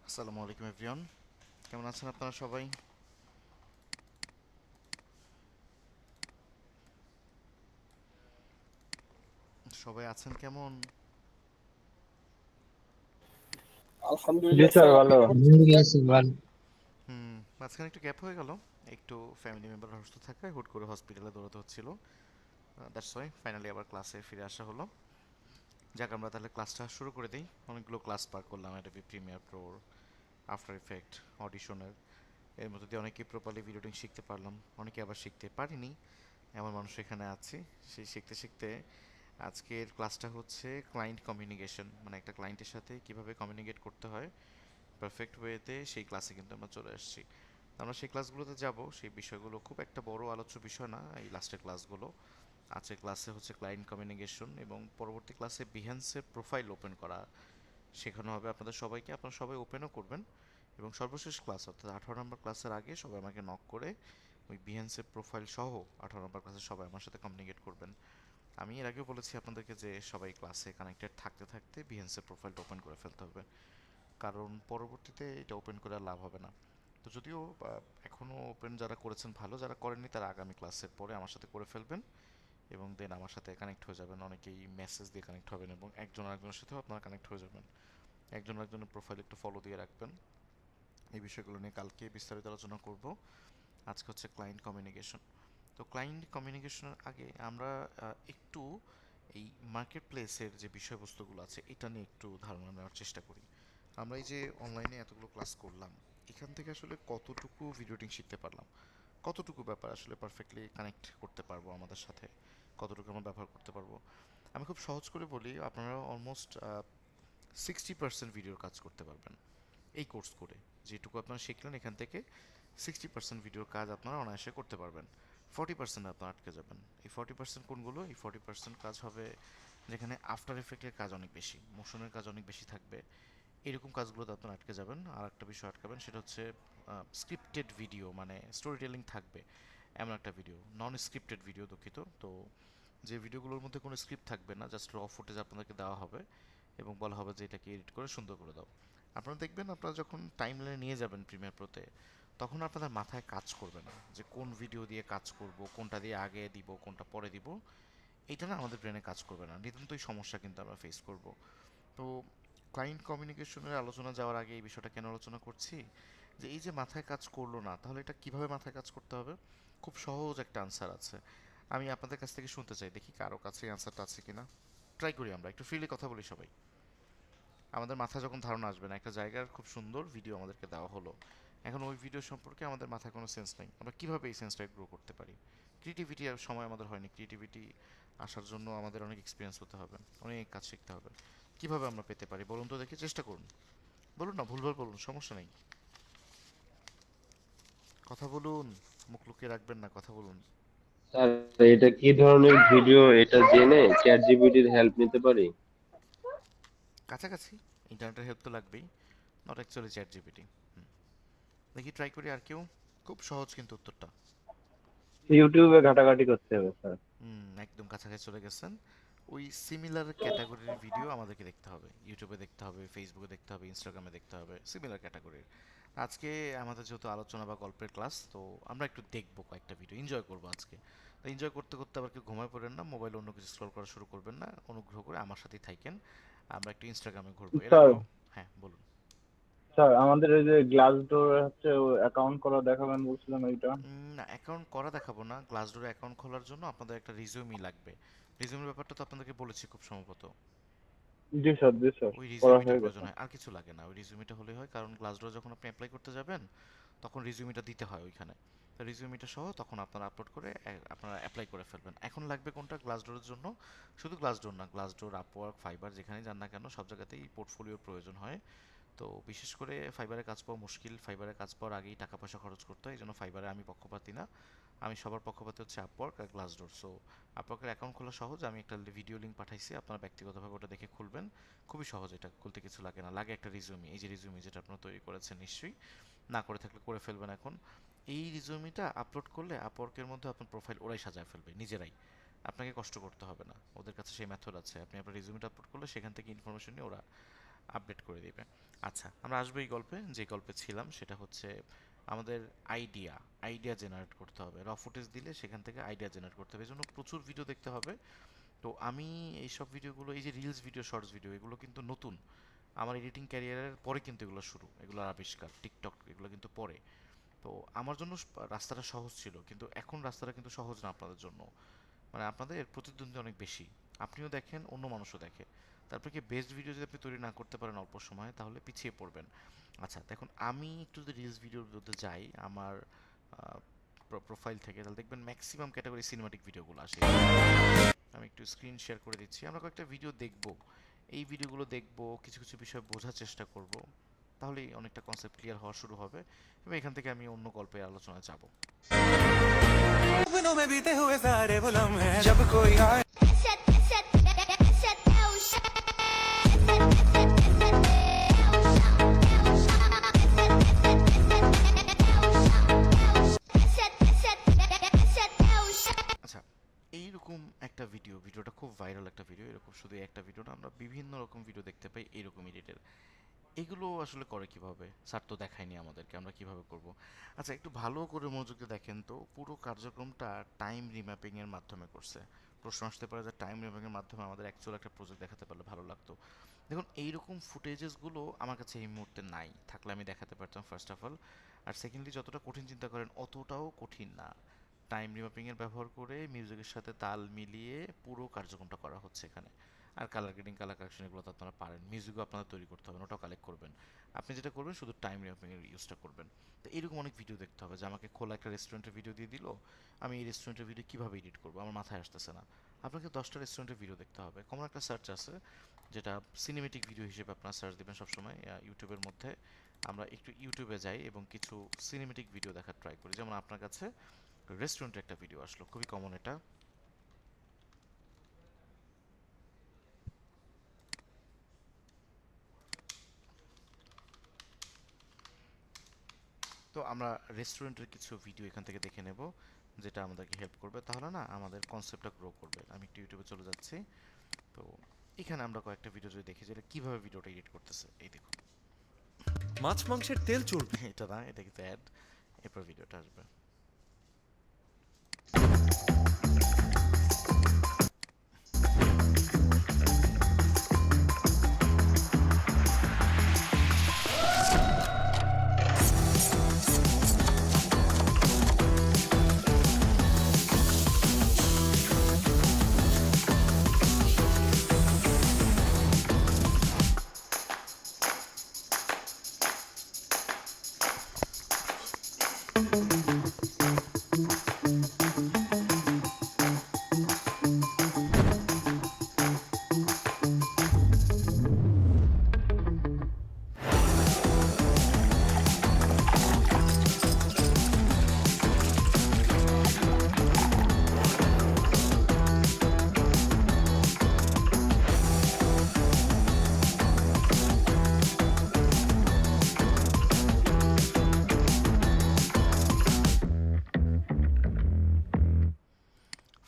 আসসালামু আলাইকুম এভরিওয়ান, কেমন আছেন আপনারা সবাই? সবাই আছেন কেমন? জি আলহামদুলিল্লাহ স্যার স্যার, আপনি ভালো। কেমন আছেন? আলহামদুলিল্লাহ ভালো। মাঝখানে একটু গ্যাপ হয়ে গেল। একটু ফ্যামিলি মেম্বার অসুস্থ থাকায় হুট করে হসপিটালে দৌড়াতে হচ্ছিল। দ্যাটস ওয়াই ফাইনালি আবার ক্লাসে ফিরে আসা হলো। যাক, আমরা তাহলে ক্লাসটা শুরু করে দিই। অনেকগুলো ক্লাস পার করলাম, অ্যাডোবি প্রিমিয়ার প্রোর, আফটার ইফেক্ট, অডিশনের। এর মধ্যে দিয়ে অনেকেই প্রপারলি ভিডিও এডিটিং শিখতে পারলাম, অনেকে আবার শিখতে পারিনি। এমন মানুষ এখানে আছি। সেই শিখতে শিখতে আজকের ক্লাসটা হচ্ছে ক্লায়েন্ট কমিউনিকেশন, মানে একটা ক্লায়েন্টের সাথে কিভাবে কমিউনিকেট করতে হয় পারফেক্ট ওয়েতে। সেই ক্লাসে কিন্তু আমরা চলে আসছি। আমরা সেই ক্লাসগুলোতে যাব, সেই বিষয়গুলো খুব একটা বড় আলোচ্য বিষয় না এই লাস্টের ক্লাসগুলো। আজকের ক্লাসে হচ্ছে ক্লায়েন্ট কমিউনিকেশন, এবং পরবর্তী ক্লাসে বিহেন্সের প্রোফাইল ওপেন করা শেখানো হবে আপনাদের সবাইকে। আপনারা সবাই ওপেনও করবেন, এবং সর্বশেষ ক্লাস অর্থাৎ 18 নম্বর ক্লাসের আগে সবাই আমাকে নক করে ওই বিহেন্সের প্রোফাইল সহ 18 নম্বর ক্লাসে সবাই আমার সাথে কমিউনিকেট করবেন। আমি এর আগেও বলেছি আপনাদেরকে যে সবাই ক্লাসে কানেক্টেড থাকতে থাকতে বিহেন্সের প্রোফাইলটা ওপেন করে ফেলতে হবে, কারণ পরবর্তীতে এটা ওপেন করে আর লাভ হবে না। তো যদিও এখনও ওপেন যারা করেছেন ভালো, যারা করেননি তারা আগামী ক্লাসের পরে আমার সাথে করে ফেলবেন, এবং দেন আমার সাথে কানেক্ট হয়ে যাবেন। অনেকেই মেসেজ দিয়ে কানেক্ট হবেন, এবং একজন আরেকজনের সাথেও আপনারা কানেক্ট হয়ে যাবেন। একজন আরেকজনের প্রোফাইল একটু ফলো দিয়ে রাখবেন। এই বিষয়গুলো নিয়ে কালকে বিস্তারিত আলোচনা করব। আজকে হচ্ছে ক্লায়েন্ট কমিউনিকেশন। তো ক্লায়েন্ট কমিউনিকেশনের আগে আমরা একটু এই মার্কেট প্লেসের যে বিষয়বস্তুগুলো আছে এটা নিয়ে একটু ধারণা নেওয়ার চেষ্টা করি। আমরা এই যে অনলাইনে এতগুলো ক্লাস করলাম, এখান থেকে আসলে কতটুকু ভিডিও এডিটিং শিখতে পারলাম, কতটুকু ব্যাপার আসলে পারফেক্টলি কানেক্ট করতে পারবো আমাদের সাথে, কতটুকু আমরা ব্যবহার করতে পারবো। আমি খুব সহজ করে বলি, আপনারা অলমোস্ট 60% ভিডিওর কাজ করতে পারবেন এই কোর্স করে। যেটুকু আপনারা শিখলেন এখান থেকে 60% ভিডিওর কাজ আপনারা অনায়াসে করতে পারবেন। 40% আপনারা আটকে যাবেন। এই 40% কোনগুলো? এই 40% কাজ হবে যেখানে আফটার এফেক্টের কাজ অনেক বেশি, মোশনের কাজ অনেক বেশি থাকবে, এরকম কাজগুলোতে আপনারা আটকে যাবেন। আর একটা বিষয় আটকাবেন, সেটা হচ্ছে স্ক্রিপ্টেড ভিডিও, মানে স্টোরি টেলিং থাকবে এমন একটা ভিডিও, নন স্ক্রিপ্টেড ভিডিও, দুঃখিত। তো যে ভিডিওগুলোর মধ্যে কোনো স্ক্রিপ্ট থাকবে না, জাস্ট র ফুটেজ আপনাদেরকে দেওয়া হবে এবং বলা হবে যে এটাকে এডিট করে সুন্দর করে দাও। আপনারা দেখবেন, আপনারা যখন টাইম লাইনে নিয়ে যাবেন প্রিমিয়ার প্রোতে, তখন আপনাদের মাথায় কাজ করবে না যে কোন ভিডিও দিয়ে কাজ করব, কোনটা দিয়ে আগে দিব, কোনটা পরে দিব। এইটা না আমাদের ব্রেনে কাজ করবে না, নিতান্তই সমস্যা কিন্তু আমরা ফেস করব। তো ক্লায়েন্ট কমিউনিকেশনের আলোচনা যাওয়ার আগে এই বিষয়টা কেন আলোচনা করছি, যে এই যে মাথায় কাজ করলো না, তাহলে এটা কিভাবে মাথায় কাজ করতে হবে? খুব সহজ একটা আনসার আছে। আমি আপনাদের কাছ থেকে শুনতে চাই, দেখি কারো কাছে আনসারটা আছে কিনা। ট্রাই করি, আমরা একটু ফ্রিলি কথা বলি সবাই। আমাদের মাথায় যখন ধারণা আসবে না, একটা জায়গার খুব সুন্দর ভিডিও আমাদেরকে দেওয়া হলো, এখন ওই ভিডিও সম্পর্কে আমাদের মাথায় কোনো সেন্স নেই, আমরা কিভাবে এই সেন্সটাকে গ্রো করতে পারি? ক্রিয়েটিভিটি আর সময় আমাদের হয়নি, ক্রিয়েটিভিটি আসার জন্য আমাদের অনেক এক্সপিরিয়েন্স হতে হবে, অনেক কাজ শিখতে হবে। কিভাবে আমরা পেতে পারি বলুন তো দেখি, চেষ্টা করুন। বলুন না, ভুলভাল বলুন, সমস্যা নেই, কথা বলুন। মুখ লুকিয়ে রাখবেন না, কথা বলুন। স্যার এটা কি ধরনের ভিডিও এটা জেনে চ্যাট জিপিটির হেল্প নিতে পারি? কাছাকাছি, ইন্টারনেটের হেল্প তো লাগবেই, নট অ্যাকচুয়ালি চ্যাট জিপিটি। দেখি ট্রাই করি আর কেউ। খুব সহজ কিন্তু উত্তরটা। ইউটিউবে ঘাটাঘাটি করতে হবে স্যার। একদম কাছাকাছি চলে গেছেন। ওই সিমিলার ক্যাটাগরির ভিডিও আমাদেরকে দেখতে হবে, ইউটিউবে দেখতে হবে, ফেসবুকে দেখতে হবে, ইনস্টাগ্রামে দেখতে হবে, সিমিলার ক্যাটাগরির। আজকে আমাদের যেহেতু আলোচনা বা গল্পের ক্লাস, তো আমরা একটু দেখবো কয়েকটা ভিডিও, এনজয় করবো আজকে। তো এনজয় করতে করতে আবার কেউ ঘুমায় পড়েন না, মোবাইল অন্য কিছু স্ক্রল করা শুরু করবেন না, অনুগ্রহ করে আমার সাথেই থাকেন। আমরা একটু ইনস্টাগ্রামে ঘুরবো এর স্যার আগেও। হ্যাঁ বলুন। স্যার আমাদের এই যে গ্লাস ডোর হচ্ছে অ্যাকাউন্ট করা দেখাবেন বলছিলেন ওইটা। না, অ্যাকাউন্ট করা দেখাবো না। গ্লাসডোরে অ্যাকাউন্ট খোলার জন্য আপনাদের একটা রিজিউমি লাগবে। রিজিউমির ব্যাপারটা তো আপনাদেরকে বলেছি খুব সম্ভবত। জি স্যার, জি স্যার, ওই করা রিজিউমিটা হয়ে প্রয়োজন গেছে। হয়, আর কিছু লাগে না। ওই রিজিউমিটা হলেই হয়, কারণ গ্লাসডোর যখন আপনি অ্যাপ্লাই করতে যাবেন তখন রিজিউমিটা দিতে হয় ওইখানে। তো রিজিউমিটা সহ তখন আপনারা আপলোড করে আপনারা অ্যাপ্লাই করে ফেলবেন। এখন লাগবে কোনটা গ্লাসডোরের জন্য? শুধু গ্লাসডোর না, গ্লাসডোর, আপওয়ার্ক, ফাইবার, যেখানেই যান না কেন সব জায়গাতেই পোর্টফোলিওর প্রয়োজন হয়। তো বিশেষ করে ফাইবারে কাজ পাওয়া মুশকিল, ফাইবারে কাজ পাওয়ার আগেই টাকা পয়সা খরচ করতে হয়, এই জন্য ফাইবারে আমি পক্ষপাতী না। আমি সবার পক্ষপাতী হচ্ছে আপওয়ার্ক আর গ্লাসডোর। সো আপওয়ার্কের অ্যাকাউন্ট খোলা সহজ, আমি একটা ভিডিও লিঙ্ক পাঠাইছি, আপনারা ব্যক্তিগতভাবে ওটা দেখে খুলবেন। খুবই সহজ, এটা খুলতে কিছু লাগে না, লাগে একটা রিজিউমি, এই যে রিজিউমি যেটা আপনারা তৈরি করেছেন নিশ্চয়ই, না করে থাকলে করে ফেলবেন এখন। এই রিজিউমিটা আপলোড করলে আপওয়ার্কের মধ্যে আপনার প্রোফাইল ওরাই সাজায় ফেলবে নিজেরাই, আপনাকে কষ্ট করতে হবে না। ওদের কাছে সেই মেথড আছে, আপনি আপনার রিজিউমিটা আপলোড করলে সেখান থেকে ইনফরমেশন নিয়ে ওরা আপডেট করে দিবে। আচ্ছা, আমরা আসবো এই গল্পে। যে গল্পে ছিলাম সেটা হচ্ছে আমাদের আইডিয়া আইডিয়া জেনারেট করতে হবে। র ফুটেজ দিলে সেখান থেকে আইডিয়া জেনারেট করতে হবে, এই জন্য প্রচুর ভিডিও দেখতে হবে। তো আমি এইসব ভিডিওগুলো, এই যে রিলস ভিডিও, শর্টস ভিডিও, এগুলো কিন্তু নতুন। আমার এডিটিং ক্যারিয়ারের পরে কিন্তু এগুলো শুরু, এগুলোর আবিষ্কার। টিকটক এগুলো কিন্তু পরে। তো আমার জন্য রাস্তাটা সহজ ছিল, কিন্তু এখন রাস্তাটা কিন্তু সহজ না আপনাদের জন্য। মানে আপনাদের প্রতিদ্বন্দ্বী অনেক বেশি। আপনিও দেখেন, অন্য মানুষও দেখে। তারপরে কি বেস্ট ভিডিও যদি আপনি তৈরি না করতে পারেন অল্প সময়ে, তাহলে পিছিয়ে পড়বেন। আচ্ছা দেখুন, আমি একটু যদি রিলস ভিডিওর মধ্যে যাই আমার প্রোফাইল থেকে, তাহলে দেখবেন ম্যাক্সিমাম ক্যাটাগরি সিনেমাটিক ভিডিওগুলো আসে। আমি একটু স্ক্রিন শেয়ার করে দিচ্ছি। আমরা কয়েকটা ভিডিও দেখব, এই ভিডিওগুলো দেখব, কিছু কিছু বিষয় বোঝার চেষ্টা করব, তাহলেই অনেকটা কনসেপ্ট ক্লিয়ার হওয়া শুরু হবে, এবং এখান থেকে আমি অন্য গল্পের আলোচনায় যাব। सपनों में बीते हुए सारे वो लम्हे जब कोई आए আচ্ছা, এইরকম একটা ভিডিওটা খুব ভাইরাল একটা ভিডিও। এরকম শুধু একটা ভিডিও না, আমরা বিভিন্ন রকম ভিডিও দেখতে পাই এইরকম এডিটের। এগুলো আসলে করে কিভাবে? স্যার তো দেখায়নি আমাদেরকে, আমরা কিভাবে করব? আচ্ছা, একটু ভালো করে মনোযোগ দিয়ে দেখেন তো, পুরো কার্যক্রমটা টাইম রিম্যাপিং এর মাধ্যমে করছে। প্রশ্ন আসতে পারে যে টাইম রিম্যাপিং এর মাধ্যমে আমাদের অ্যাকচুয়াল একটা প্রজেক্ট দেখাতে পারলে ভালো লাগতো। দেখুন, এইরকম ফুটেজেসগুলো আমার কাছে এই মুহূর্তে নাই, থাকলে আমি দেখাতে পারতাম ফার্স্ট অফ অল। আর সেকেন্ডলি, যতটা কঠিন চিন্তা করেন অতটাও কঠিন না। টাইম রিম্যাপিং এর ব্যবহার করে মিউজিকের সাথে তাল মিলিয়ে পুরো কার্যক্রমটা করা হচ্ছে এখানে। আর কালার গ্রেডিং, কালার কারেকশন এগুলো তো আপনারা পারেন, মিউজিকও আপনারা তৈরি করতে হবে, ওটাও কালেক্ট করবেন। আপনি যেটা করবেন শুধু টাইম রিম্যাপিং এর ইউজটা করবেন। তো এরকম অনেক ভিডিও দেখতে হবে, যে আমাকে খোলা একটা রেস্টুরেন্টের ভিডিও দিয়ে দিল, আমি এই রেস্টুরেন্টের ভিডিও কীভাবে এডিট করবো আমার মাথায় আসতেছে না। আপনাকে 10টা রেস্টুরেন্টের ভিডিও দেখতে হবে। কমন একটা সার্চ আছে, যেটা সিনেমেটিক ভিডিও হিসেবে আপনারা সার্চ দেবেন সবসময় ইউটিউবের মধ্যে। আমরা একটু ইউটিউবে যাই এবং কিছু সিনেমেটিক ভিডিও দেখার ট্রাই করি। যেমন আপনার কাছে রেস্টুরেন্টের একটা ভিডিও আসলো, খুবই কমন এটা। তো আমরা রেস্টুরেন্টের কিছু ভিডিও এখান থেকে দেখে নেব, যেটা আমাদেরকে হেল্প করবে, তাহলে না আমাদের কনসেপ্টটা গ্রো করবে। আমি একটু ইউটিউবে চলে যাচ্ছি। তো এখানে আমরা কয়েকটা ভিডিও যদি দেখি, যেটা কীভাবে ভিডিওটা এডিট করতেছে, এই দেখুন। মাছ মাংসের তেল চর্বি এটা না, এটা কিন্তু অ্যাড। এরপর ভিডিওটা আসবে।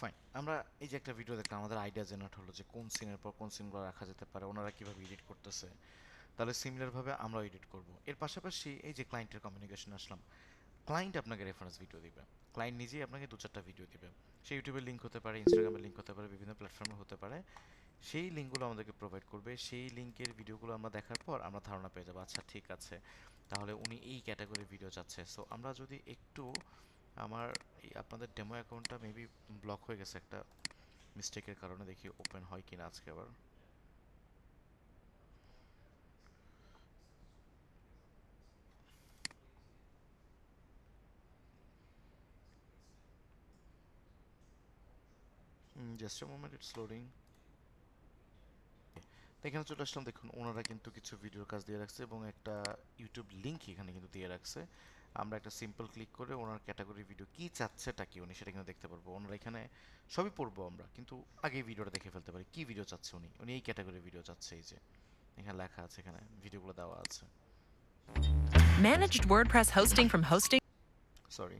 ফাইন, আমরা এই যে একটা ভিডিও দেখলাম, আমাদের আইডিয়া জেনারেট হলো যে কোন সিনের পর কোন সিনগুলো রাখা যেতে পারে, ওনারা কীভাবে এডিট করতেছে। তাহলে সিমিলারভাবে আমরাও এডিট করব। এর পাশাপাশি এই যে ক্লায়েন্টের কমিউনিকেশন আসলাম, ক্লায়েন্ট আপনাকে রেফারেন্স ভিডিও দিবে। ক্লায়েন্ট নিজেই আপনাকে 2-4টা ভিডিও দিবে। সেই ইউটিউবের লিঙ্ক হতে পারে, ইনস্টাগ্রামের লিঙ্ক হতে পারে, বিভিন্ন প্ল্যাটফর্মে হতে পারে। সেই লিঙ্কগুলো আমাদেরকে প্রোভাইড করবে। সেই লিঙ্কের ভিডিওগুলো আমরা দেখার পর আমরা ধারণা পেয়ে যাবো, আচ্ছা ঠিক আছে, তাহলে উনি এই ক্যাটাগরির ভিডিও চাচ্ছে। সো আমরা যদি একটু, আমার এই আপনাদের ডেমো অ্যাকাউন্টটা মেবি ব্লক হয়ে গেছে একটা মিস্টেকের কারণে, দেখি ওপেন হয় কিনা আজকে আবার। Just a moment, it's loading. এখানে চলে আসলাম। দেখুন, ওনারা কিন্তু কিছু ভিডিওর কাজ দিয়ে রাখছে এবং একটা ইউটিউব লিঙ্ক এখানে কিন্তু দিয়ে রাখছে। আমরা একটা সিম্পল ক্লিক করে ওনার ক্যাটাগরি ভিডিও কি চাচ্ছেটা কি উনি, সেটা কিন্তু দেখতে পারবো। ওনারা এখানে সবই পড়বো আমরা, কিন্তু আগে ভিডিওটা দেখে ফেলতে পারি কি ভিডিও চাচ্ছে উনি। উনি এই ক্যাটাগরি ভিডিও চাচ্ছে, এই যে এখানে লেখা আছে, এখানে ভিডিওগুলো দেওয়া আছে। Managed WordPress hosting from hosting. Sorry,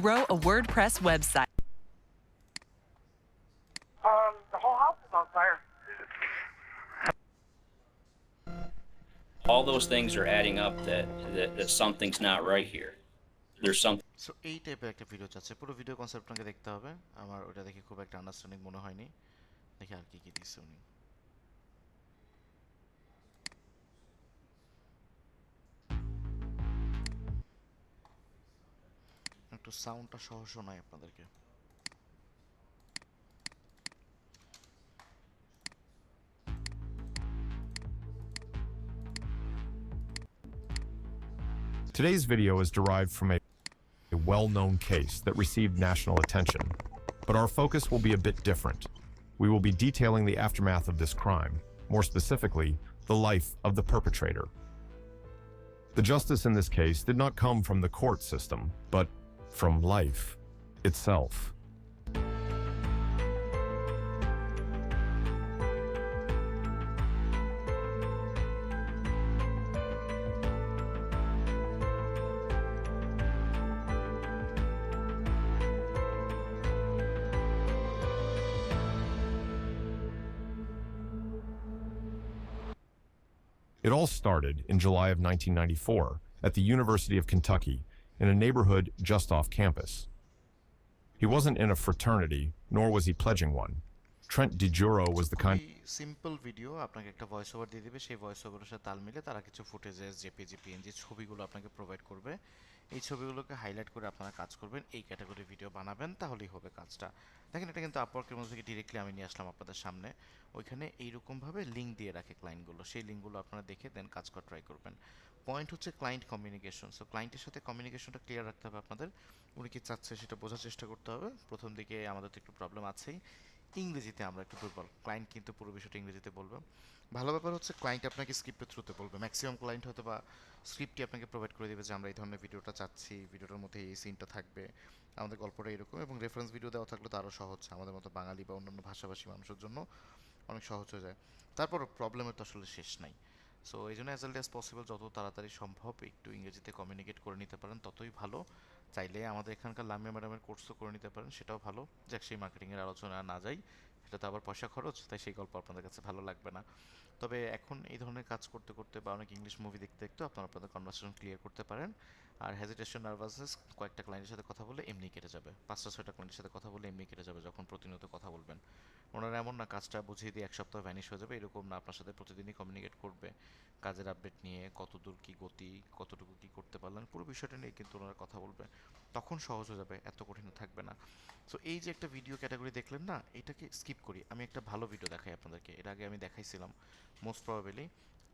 Grow a WordPress website. The whole house is on fire. all those things are adding up that something's not right here. There's something. So এই টাইপের একটা ভিডিও চাচ্ছে, পুরো video concept আপনাকে দেখতে হবে। আমার ওটা দেখে খুব একটা আন্ডারস্ট্যান্ডিং মনে হয়নি। দেখি আর কি কি দিচ্ছে উনি। একটু সাউন্ডটা সহ শোনাই আপনাদেরকে। Today's video is derived from a well-known case that received national attention, but our focus will be a bit different. We will be detailing the aftermath of this crime, more specifically, the life of the perpetrator. The justice in this case did not come from the court system, but from life itself. It all started in July of 1994 at the University of Kentucky in a neighborhood just off campus. He wasn't in a fraternity, nor was he pledging one. Trent DiGiuro was the kind. Simple video, আপনাকে একটা voice over দিয়ে দিবে, সেই voice ওভারের সাথে তাল মিলে তারা কিছু ফুটেজেস, জেপিজি, পিএনজি ছবিগুলো আপনাকে প্রোভাইড করবে। এই ছবিগুলোকে হাইলাইট করে আপনারা কাজ করবেন, এই ক্যাটাগরি ভিডিও বানাবেন, তাহলেই হবে কাজটা। দেখেন এটা কিন্তু আপওয়ার্কের মধ্যে থেকে ডিরেক্টলি আমি নিয়ে আসলাম আপনাদের সামনে। ওইখানে এইরকমভাবে লিঙ্ক দিয়ে রাখে ক্লায়েন্টগুলো, সেই লিঙ্কগুলো আপনারা দেখে দেন কাজ করা ট্রাই করবেন। পয়েন্ট হচ্ছে ক্লায়েন্ট কমিউনিকেশন। সো ক্লায়েন্টের সাথে কমিউনিকেশনটা ক্লিয়ার রাখতে হবে আপনাদের। উনি কি চাচ্ছে সেটা বোঝার চেষ্টা করতে হবে। প্রথম দিকে আমাদের তো একটু প্রবলেম আছেই, ইংরেজিতে আমরা একটু দুর্বল, ক্লায়েন্ট কিন্তু পুরো বিষয়টা ইংরেজিতে বলবে। ভালো ব্যাপার হচ্ছে ক্লায়েন্ট আপনাকে স্ক্রিপ্টের থ্রুতে বলবে। ম্যাক্সিমাম ক্লায়েন্ট হয়তো বা স্ক্রিপ্টটি আপনাকে প্রোভাইড করে দেবে যে আমরা এই ধরনের ভিডিওটা চাচ্ছি, ভিডিওটার মধ্যে এই সিনটা থাকবে, আমাদের গল্পটা এরকম, এবং রেফারেন্স ভিডিও দেওয়া থাকলে তো আরও সহজ, আমাদের মতো বাঙালি বা অন্যান্য ভাষাভাষী মানুষের জন্য অনেক সহজ হয়ে যায়। তারপর প্রবলেমের তো আসলে শেষ নাই। সো এই জন্য অ্যাজ আর্লি অ্যাজ পসিবল যত তাড়াতাড়ি সম্ভব একটু ইংরেজিতে কমিউনিকেট করে নিতে পারেন ততই ভালো। চাইলে আমাদের এখানকার লামিয়া ম্যাডামের কোর্সও করে নিতে পারেন, সেটাও ভালো। যাক, সেই মার্কেটিংয়ের আলোচনা না যাই, সেটা তো আবার পয়সা খরচ, তাই সেই গল্প আপনাদের কাছে ভালো লাগবে না। তবে এখন এই ধরনের কাজ করতে করতে বা অনেক ইংলিশ মুভি দেখতে দেখতে আপনারা আপনাদের কনভারসেশন ক্লিয়ার করতে পারেন। আর হেজিটেশন, নার্ভাসনেস কয়েকটা ক্লায়েন্টের সাথে কথা বলে এমনি কেটে যাবে, 5-6টা ক্লায়েন্টের সাথে কথা বলে এমনি কেটে যাবে যখন প্রতিনিয়ত কথা বলবেন। ওনারা এমন না কাজটা বুঝিয়ে দিয়ে এক সপ্তাহ ভ্যানিশ হয়ে যাবে, এরকম না, আপনার সাথে প্রতিদিনই কমিউনিকেট করবে কাজের আপডেট নিয়ে, কতদূর কী গতি, কতটুকু কী করতে পারলেন, পুরো বিষয়টা নিয়ে কিন্তু ওনারা কথা বলবে। তখন সহজ হয়ে যাবে, এত কঠিন থাকবে না। সো এই যে একটা ভিডিও ক্যাটাগরি দেখলেন না, এটাকে স্কিপ করি, আমি একটা ভালো ভিডিও দেখাই আপনাদেরকে। এর আগে আমি দেখাইছিলাম, মোস্ট প্রবাবলি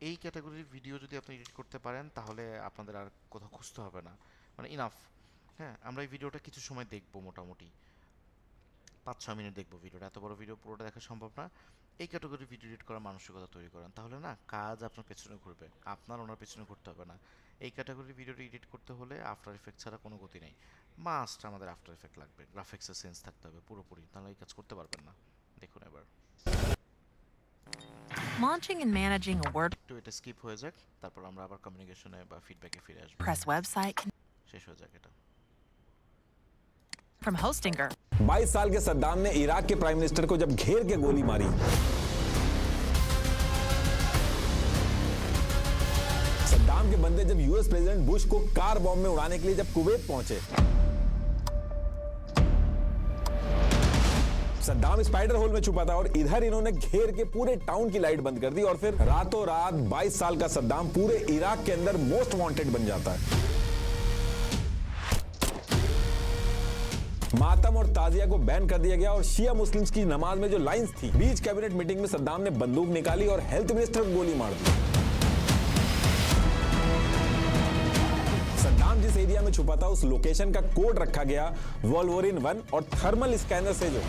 এই ক্যাটাগরির ভিডিও যদি আপনি এডিট করতে পারেন তাহলে আপনাদের আর কোথাও খুঁজতে হবে না, মানে ইনাফ। হ্যাঁ, আমরা এই ভিডিওটা কিছু সময় দেখবো, মোটামুটি 5-6 মিনিট দেখবো ভিডিওটা, এত বড় ভিডিও পুরোটা দেখা সম্ভব না। এই ক্যাটাগরি ভিডিও এডিট করার মানসিকতা তৈরি করেন, তাহলে না কাজ আপনার পেছনে ঘুরবে, আপনার ওনার পেছনে ঘুরতে হবে না। এই ক্যাটাগরি ভিডিওটা এডিট করতে হলে আফটার এফেক্ট ছাড়া কোনো গতি নেই। মাস্ট আমাদের আফটার এফেক্ট লাগবে, গ্রাফিক্সের সেন্স থাকতে হবে পুরোপুরি, তাহলে এই কাজ করতে পারবেন না। দেখুন এবার Launching and managing a একটু এটা স্কিপ হয়ে যাক, তারপর আমরা আবার কমিউনিকেশনে বা ফিডব্যাকে ফিরে আসবো। WordPress website can, শেষ হয়ে যাক এটা। from Hostinger. 22 साल के सद्दाम ने इराक के प्राइम मिनिस्टर को जब घेर के गोली मारी, सद्दाम के बंदे जब यूएस प्रेसिडेंट बुश को कार बॉम्ब में उड़ाने के लिए जब कुवैत पहुंचे, सद्दाम स्पाइडर होल में छुपा था और इधर इन्होंने घेर के पूरे टाउन की लाइट बंद कर दी और फिर रातों रात 22 साल का सद्दाम पूरे इराक के अंदर मोस्ट वांटेड बन जाता है। मातम और ताजिया को बैन कर दिया गया और शिया मुस्लिम्स की नमाज में जो लाइंस थी, बीच कैबिनेट मीटिंग में सद्दाम ने बंदूक निकाली और हेल्थ मिनिस्टर को गोली मार दी। सद्दाम जिस एरिया में छुपा था उस लोकेशन का कोड रखा गया वोल्वरिन 1 और थर्मल स्कैनर से जो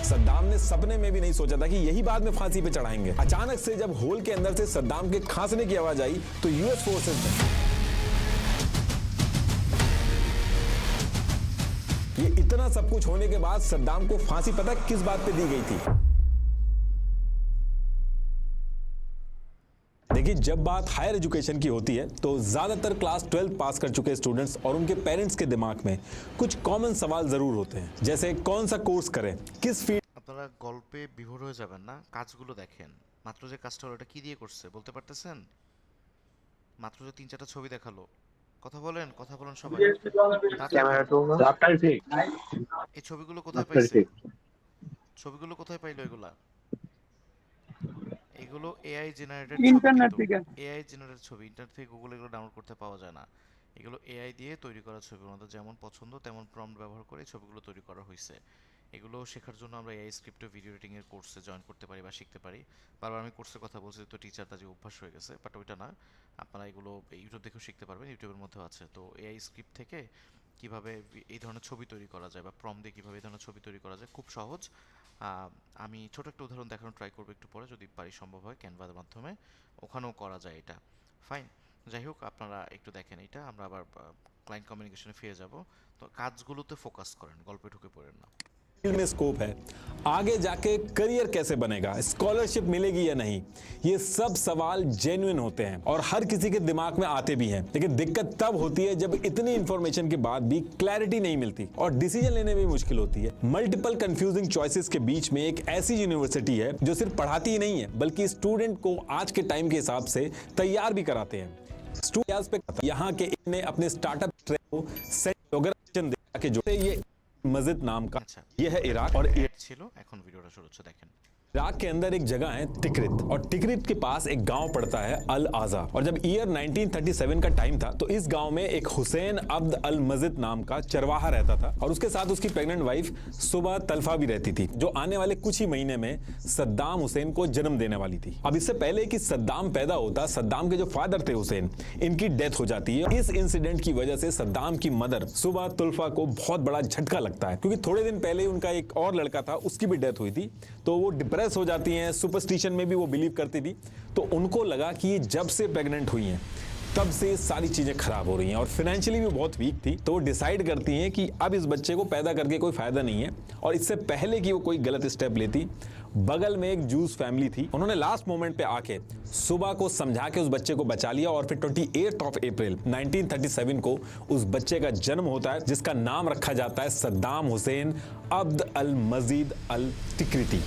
सद्दाम ने सपने में भी नहीं सोचा था कि यही बाद में फांसी पे चढ़ाएंगे। अचानक से जब होल के अंदर से सद्दाम के खांसने की आवाज आई तो यूएस फोर्सेस ने ये इतना सब कुछ होने के बाद सद्दाम को फांसी पता किस बात पे दी गई थी? देखिए, जब बात हायर एजुकेशन की होती है तो ज्यादातर क्लास 12 पास कर चुके स्टूडेंट्स और उनके पेरेंट्स के दिमाग में कुछ कॉमन सवाल जरूर होते हैं, जैसे कौन सा कोर्स करें, किस फील्ड। আপনারা গল্পে বিভোর হয়ে যাবেন না, কাজগুলো দেখেন। মাত্র যে কাজটা হলো, এটা কি দিয়ে করছে বলতে পারতেছেন? মাত্র যে 3-4টা ছবি দেখালো। কথা বলেন, কথা বলেন সবাই। দাঁত ক্যামেরা লাগান। টু আপনার ঠিক এই ছবিগুলো কোথায় আপনার পাইছে? ঠিক ছবিগুলো কোথায় পাইলো এগুলা? এগুলো এআই জেনারেটেড ছবি, কিন্তু এআই জেনারেটেড ছবি, ইন্টারনেট থেকে গুগল এগুলো ডাউনলোড করতে পাওয়া যায় না। এগুলো এআই দিয়ে তৈরি করা ছবি, ওনাদের যেমন পছন্দ তেমন প্রম্পট ব্যবহার করে এই ছবিগুলো তৈরি করা হয়েছে। এগুলো শেখার জন্য আমরা এআই স্ক্রিপ্ট ভিডিও এডিটিং এর কোর্সে জয়েন করতে পারি বা শিখতে পারি। বারবার আমি কোর্সের কথা বলছি, তো টিচারটা যে অভ্যাস হয়ে গেছে, বাট ওইটা না। আপনারা এগুলো ইউটিউব দেখেও শিখতে পারবেন, ইউটিউবের মধ্যেও আছে। তো এআই স্ক্রিপ্ট থেকে কিভাবে এই ধরনের ছবি তৈরি করা যায় বা প্রম্পট দিয়ে কিভাবে এই ধরনের ছবি তৈরি করা যায়, খুব সহজ। আমি ছোট একটা উদাহরণ দেখানোর ট্রাই করবো একটু পরে, যদি পারি সম্ভব হয় ক্যানভার মাধ্যমে, ওখানেও করা যায় এটা। ফাইন, যাই হোক আপনারা একটু দেখেন এটা, আমরা আবার ক্লায়েন্ট কমিউনিকেশনে ফিরে যাব। তো কাজগুলোতে ফোকাস করেন, গল্পে ঢুকে পড়েন না। फील्ड में स्कोप है, आगे जाके करियर कैसे बनेगा, स्कॉलरशिप मिलेगी या नहीं, ये सब सवाल जेन्युइन होते हैं और हर किसी के दिमाग में आते भी हैं। लेकिन दिक्कत तब होती है जब इतनी इंफॉर्मेशन के बाद भी क्लैरिटी नहीं मिलती और डिसीजन लेने में मुश्किल होती है। मल्टीपल कंफ्यूजिंग चॉइसेस के बीच में एक ऐसी यूनिवर्सिटी है जो सिर्फ पढ़ाती ही नहीं है बल्कि स्टूडेंट को आज के टाइम के हिसाब से तैयार भी कराते हैं। स्टूडेंट्स पे यहाँ के ने अपने स्टार्टअप को के जो ये मस्जिद नाम का, अच्छा, ये है इराक और অ্যাড ছিল, এখন ভিডিওটা শুরু হচ্ছে দেখেন। इराक के अंदर एक जगह है तिकरित और तिकरित के पास एक गांव पड़ता है अल आज़ा। और जब ईयर 1937 का टाइम था तो इस गांव में एक हुसैन अब्द अल मजिद नाम का चरवाहा रहता था और उसके साथ उसकी प्रेग्नेंट वाइफ सुबह तलफा भी रहती थी, जो आने वाले कुछ ही महीने में सद्दाम हुसैन को जन्म देने वाली थी। अब इससे पहले कि सद्दाम पैदा होता, सद्दाम के जो फादर थे हुसैन, इनकी डेथ हो जाती है। इस इंसिडेंट की वजह से सद्दाम की मदर सुबह तुल्फा को बहुत बड़ा झटका लगता है, क्योंकि थोड़े दिन पहले उनका एक और लड़का था, उसकी भी डेथ हुई थी। तो वो डिप्रेस हो जाती हैं, सुपरस्टिशन में भी वो बिलीव करती थी। तो उनको लगा कि ये जब से प्रेग्नेंट हुई हैं तब से सारी चीजें खराब हो रही हैं और फाइनेंशियली भी बहुत वीक थी। तो वो डिसाइड करती हैं कि अब इस बच्चे को पैदा करके कोई फायदा नहीं है। और इससे पहले कि वो कोई गलत स्टेप लेती, बगल में एक जूस फैमिली थी, उन्होंने लास्ट मोमेंट पे आके सुबह को समझा के उस बच्चे को बचा लिया और फिर 28 ऑफ अप्रैल 1937 को उस बच्चे का जन्म होता है, जिसका नाम रखा जाता है सद्दाम हुसैन अब्द अल मजीद अल तिकरिती।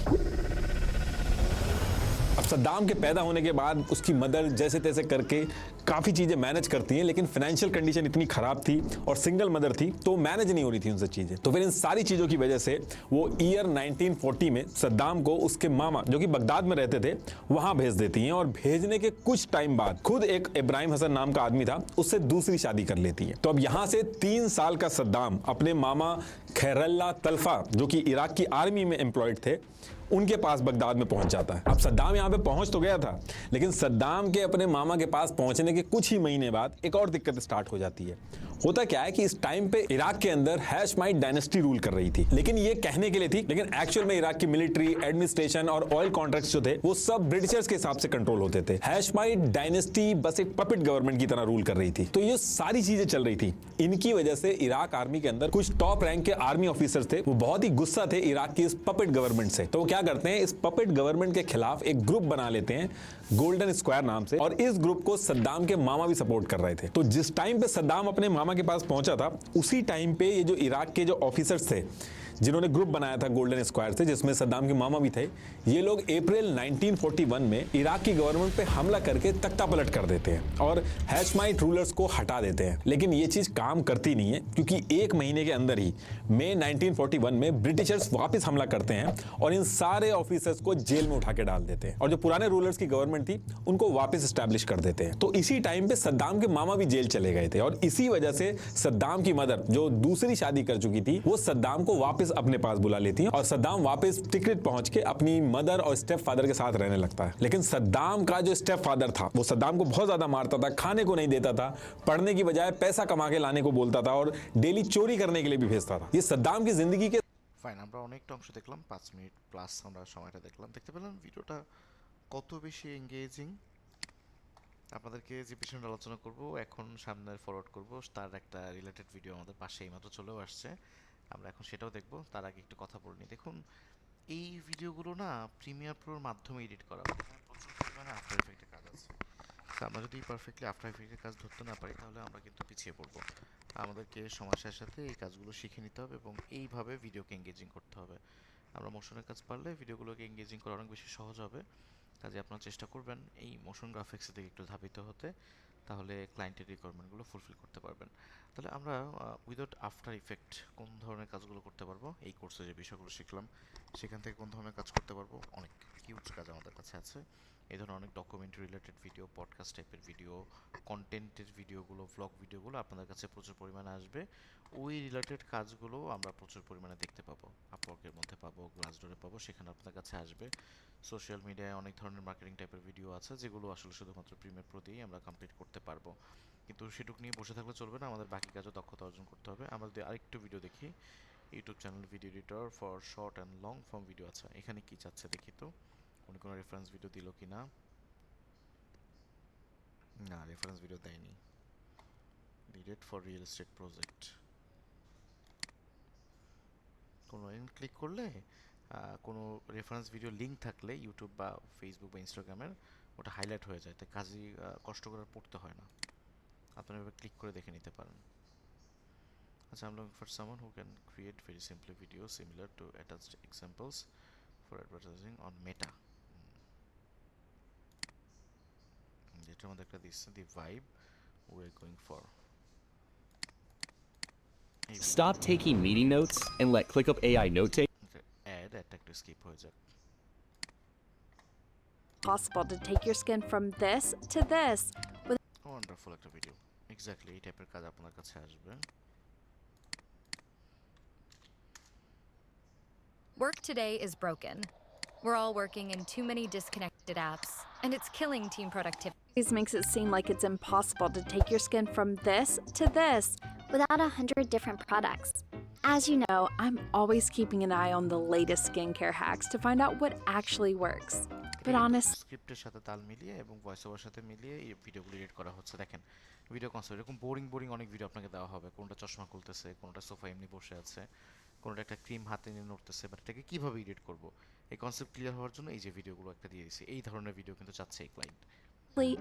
अब सद्दाम के पैदा होने के बाद उसकी मदर जैसे तैसे करके काफ़ी चीज़ें मैनेज करती हैं, लेकिन फाइनेंशियल कंडीशन इतनी ख़राब थी और सिंगल मदर थी तो मैनेज नहीं हो रही थी उनसे चीज़ें। तो फिर इन सारी चीज़ों की वजह से वो ईयर 1940 में सद्दाम को उसके मामा, जो कि बगदाद में रहते थे, वहाँ भेज देती हैं। और भेजने के कुछ टाइम बाद खुद एक इब्राहिम हसन नाम का आदमी था, उससे दूसरी शादी कर लेती है। तो अब यहाँ से 3 साल का सद्दाम अपने मामा खैरल्ला तलफा, जो कि इराक की आर्मी में एम्प्लॉयड थे, उनके पास बगदाद में पहुंच जाता है। अब सद्दाम यहाँ पे पहुंच तो गया था, लेकिन सद्दाम के अपने मामा के पास पहुंचने के कुछ ही महीने बाद एक और दिक्कत स्टार्ट हो जाती है। होता क्या है कि इस टाइम पे इराक के अंदर हैशमाइट डायनेस्टी रूल कर रही थी, लेकिन ये कहने के लिए थी, लेकिन एक्चुअल में इराक की मिलिट्री, एडमिनिस्ट्रेशन और ऑयल कॉन्ट्रैक्ट्स जो थे वो सब ब्रिटिशर्स के हिसाब से कंट्रोल होते थे। हैशमाइट डायनेस्टी बस एक पपेट गवर्नमेंट की तरह रूल कर रही थी। तो ये सारी चीजें चल रही थी। इनकी वजह से इराक आर्मी के अंदर कुछ टॉप रैंक के आर्मी ऑफिसर्स थे, वो बहुत ही गुस्सा थे इराक की इस पपेट गवर्नमेंट से। तो वो क्या करते हैं, इस पपेट गवर्नमेंट के खिलाफ एक ग्रुप बना लेते हैं गोल्डन स्क्वायर नाम से, और इस ग्रुप को सद्दाम के मामा भी सपोर्ट कर रहे थे। तो जिस टाइम पे सद्दाम अपने मामा के पास पहुंचा था, उसी टाइम पे ये जो इराक के जो ऑफिसर्स थे जिन्होंने ग्रुप बनाया था गोल्डन स्क्वायर से, जिसमें सद्दाम के मामा भी थे, ये लोग अप्रैल 1941 में इराक की गवर्नमेंट पे हमला करके तख्ता पलट कर देते हैं और हैशमाइट रूलर्स को हटा देते हैं। लेकिन ये चीज काम करती नहीं है, क्योंकि एक महीने के अंदर ही मई 1941 में ब्रिटिशर्स वापस हमला करते हैं और इन सारे ऑफिसर्स को जेल में उठा के डाल देते हैं और जो पुराने रूलर्स की गवर्नमेंट थी उनको वापस स्टैब्लिश कर देते हैं। तो इसी टाइम पे सद्दाम के मामा भी जेल चले गए थे और इसी वजह से सद्दाम की मदर, जो दूसरी शादी कर चुकी थी, वो सद्दाम को वापस अपने पास बुला लेती हैं और सद्दाम वापस तिकरित पहुंच के अपनी मदर और स्टेप फादर के साथ रहने लगता है। लेकिन सद्दाम का जो स्टेप फादर था वो सद्दाम को बहुत ज्यादा मारता था, खाने को नहीं देता था, पढ़ने की बजाय पैसा कमा के लाने को बोलता था और डेली चोरी करने के लिए भी भेजता था। ये सद्दाम की जिंदगी के ফাইন, আমরা অনেকটা অংশ দেখলাম, 5 মিনিট প্লাস আমরা সময়টা দেখলাম। দেখতে পেলেন ভিডিওটা কত বেশি এঙ্গেজিং। আপনাদেরকে যে বিষয়টা আলোচনা করব এখন সামনে ফরওয়ার্ড করব, তার একটা রিলেটেড ভিডিও আমাদের পাশে এইমাত্র চলেও আসছে, আমরা এখন সেটাও দেখব। তার আগে একটু কথা বলে নিই। দেখুন, এই ভিডিওগুলো না প্রিমিয়ার প্রোর মাধ্যমে এডিট করা, প্রচুর পরিমাণে আফটার এফেক্টের কাজ আছে। তো আমরা যদি পারফেক্টলি আফটার এফেক্টের কাজ ধরতে না পারি তাহলে আমরা কিন্তু পিছিয়ে পড়বো। আমাদেরকে সমস্যার সাথে এই কাজগুলো শিখে নিতে হবে এবং এইভাবে ভিডিওকে এঙ্গেজিং করতে হবে। আমরা মোশনের কাজ পারলে ভিডিওগুলোকে এঙ্গেজিং করা অনেক বেশি সহজ হবে। কাজে আপনারা চেষ্টা করবেন এই মোশন গ্রাফিক্স থেকে একটু ধাবিত হতে, তাহলে ক্লায়েন্টের রিকোয়ারমেন্টগুলো ফুলফিল করতে পারবেন। তাহলে আমরা উইদাউট আফটার ইফেক্ট কোন ধরনের কাজগুলো করতে পারবো, এই কোর্সে যে বিষয়গুলো শিখলাম সেখান থেকে কোন ধরনের কাজ করতে পারবো, অনেক হিউজ কাজ আমাদের কাছে আছে। এই ধরনের অনেক ডকুমেন্ট রিলেটেড ভিডিও, পডকাস্ট টাইপের ভিডিও, কন্টেন্টের ভিডিওগুলো, ভ্লগ ভিডিওগুলো আপনাদের কাছে প্রচুর পরিমাণে আসবে। ওই রিলেটেড কাজগুলো আমরা প্রচুর পরিমাণে দেখতে পাবো, আপওয়ার্কের মধ্যে পাবো, গ্লাসডোরে পাবো, সেখানে আপনাদের কাছে আসবে। সোশ্যাল মিডিয়ায় অনেক ধরনের মার্কেটিং টাইপের ভিডিও আছে যেগুলো আসলে শুধুমাত্র প্রিমিয়ার প্রো দিয়েই আমরা কমপ্লিট করতে পারবো। কিন্তু সেটুকু নিয়ে বসে থাকলে চলবে না, আমাদের বাকি কাজও দক্ষতা অর্জন করতে হবে। আমরা যদি আরেকটু ভিডিও দেখি, YouTube channel video editor for short and long form video আছে, এখানে কি চাচ্ছে দেখি তো, কোনো রেফারেন্স ভিডিও দিল কি না। না, রেফারেন্স ভিডিও দেয়নি। Needed for real estate project, কোনো ক্লিক করলে কোনো রেফারেন্স ভিডিও লিঙ্ক থাকলে ইউটিউব বা ফেসবুক বা ইনস্টাগ্রামের, ওটা হাইলাইট হয়ে যায়, তাই কাজই কষ্ট করে পড়তে হয় না, আপনারা এভাবে ক্লিক করে দেখে নিতে পারেন। আচ্ছা, I'm looking for someone who can create very simply videos similar to attached examples for advertising on Meta. যেটার মধ্যে একটা দিচ্ছে the vibe we're going for. Stop taking meeting notes and let ClickUp AI note take. Add একটা skip হয়ে যাক। Possible to take your skin from this to this with wonderful একটা video, exactly এই টাইপের কাজ আপনার কাছে আসবে। Work today is broken. We're all working in too many disconnected apps, and it's killing team productivity. This makes it seem like it's impossible to take your skin from this to this without 100 different products. As you know, I'm always keeping an eye on the latest skincare hacks to find out what actually works. But honest, স্ক্রিপ্টের সাথে তাল মিলিয়ে এবং voice over সাথে মিলিয়ে এই ভিডিওগুলো edit করা হচ্ছে। দেখেন ভিডিও কনসেপ্ট এরকম বোরিং অনেক ভিডিও আপনাকে দেওয়া হবে, কোনটা চশমা খুলতেছে, কোনটা সোফা এমনি বসে আছে, কোনটা একটা ক্রিম হাতে নিয়ে নড়তেছে, বাট এটাকে কীভাবে এডিট করব, এই কনসেপ্ট ক্লিয়ার হওয়ার জন্য এই যে ভিডিওগুলো একটা দিয়ে দিয়েছি। এই ধরনের ভিডিও কিন্তু চাচ্ছে এই client.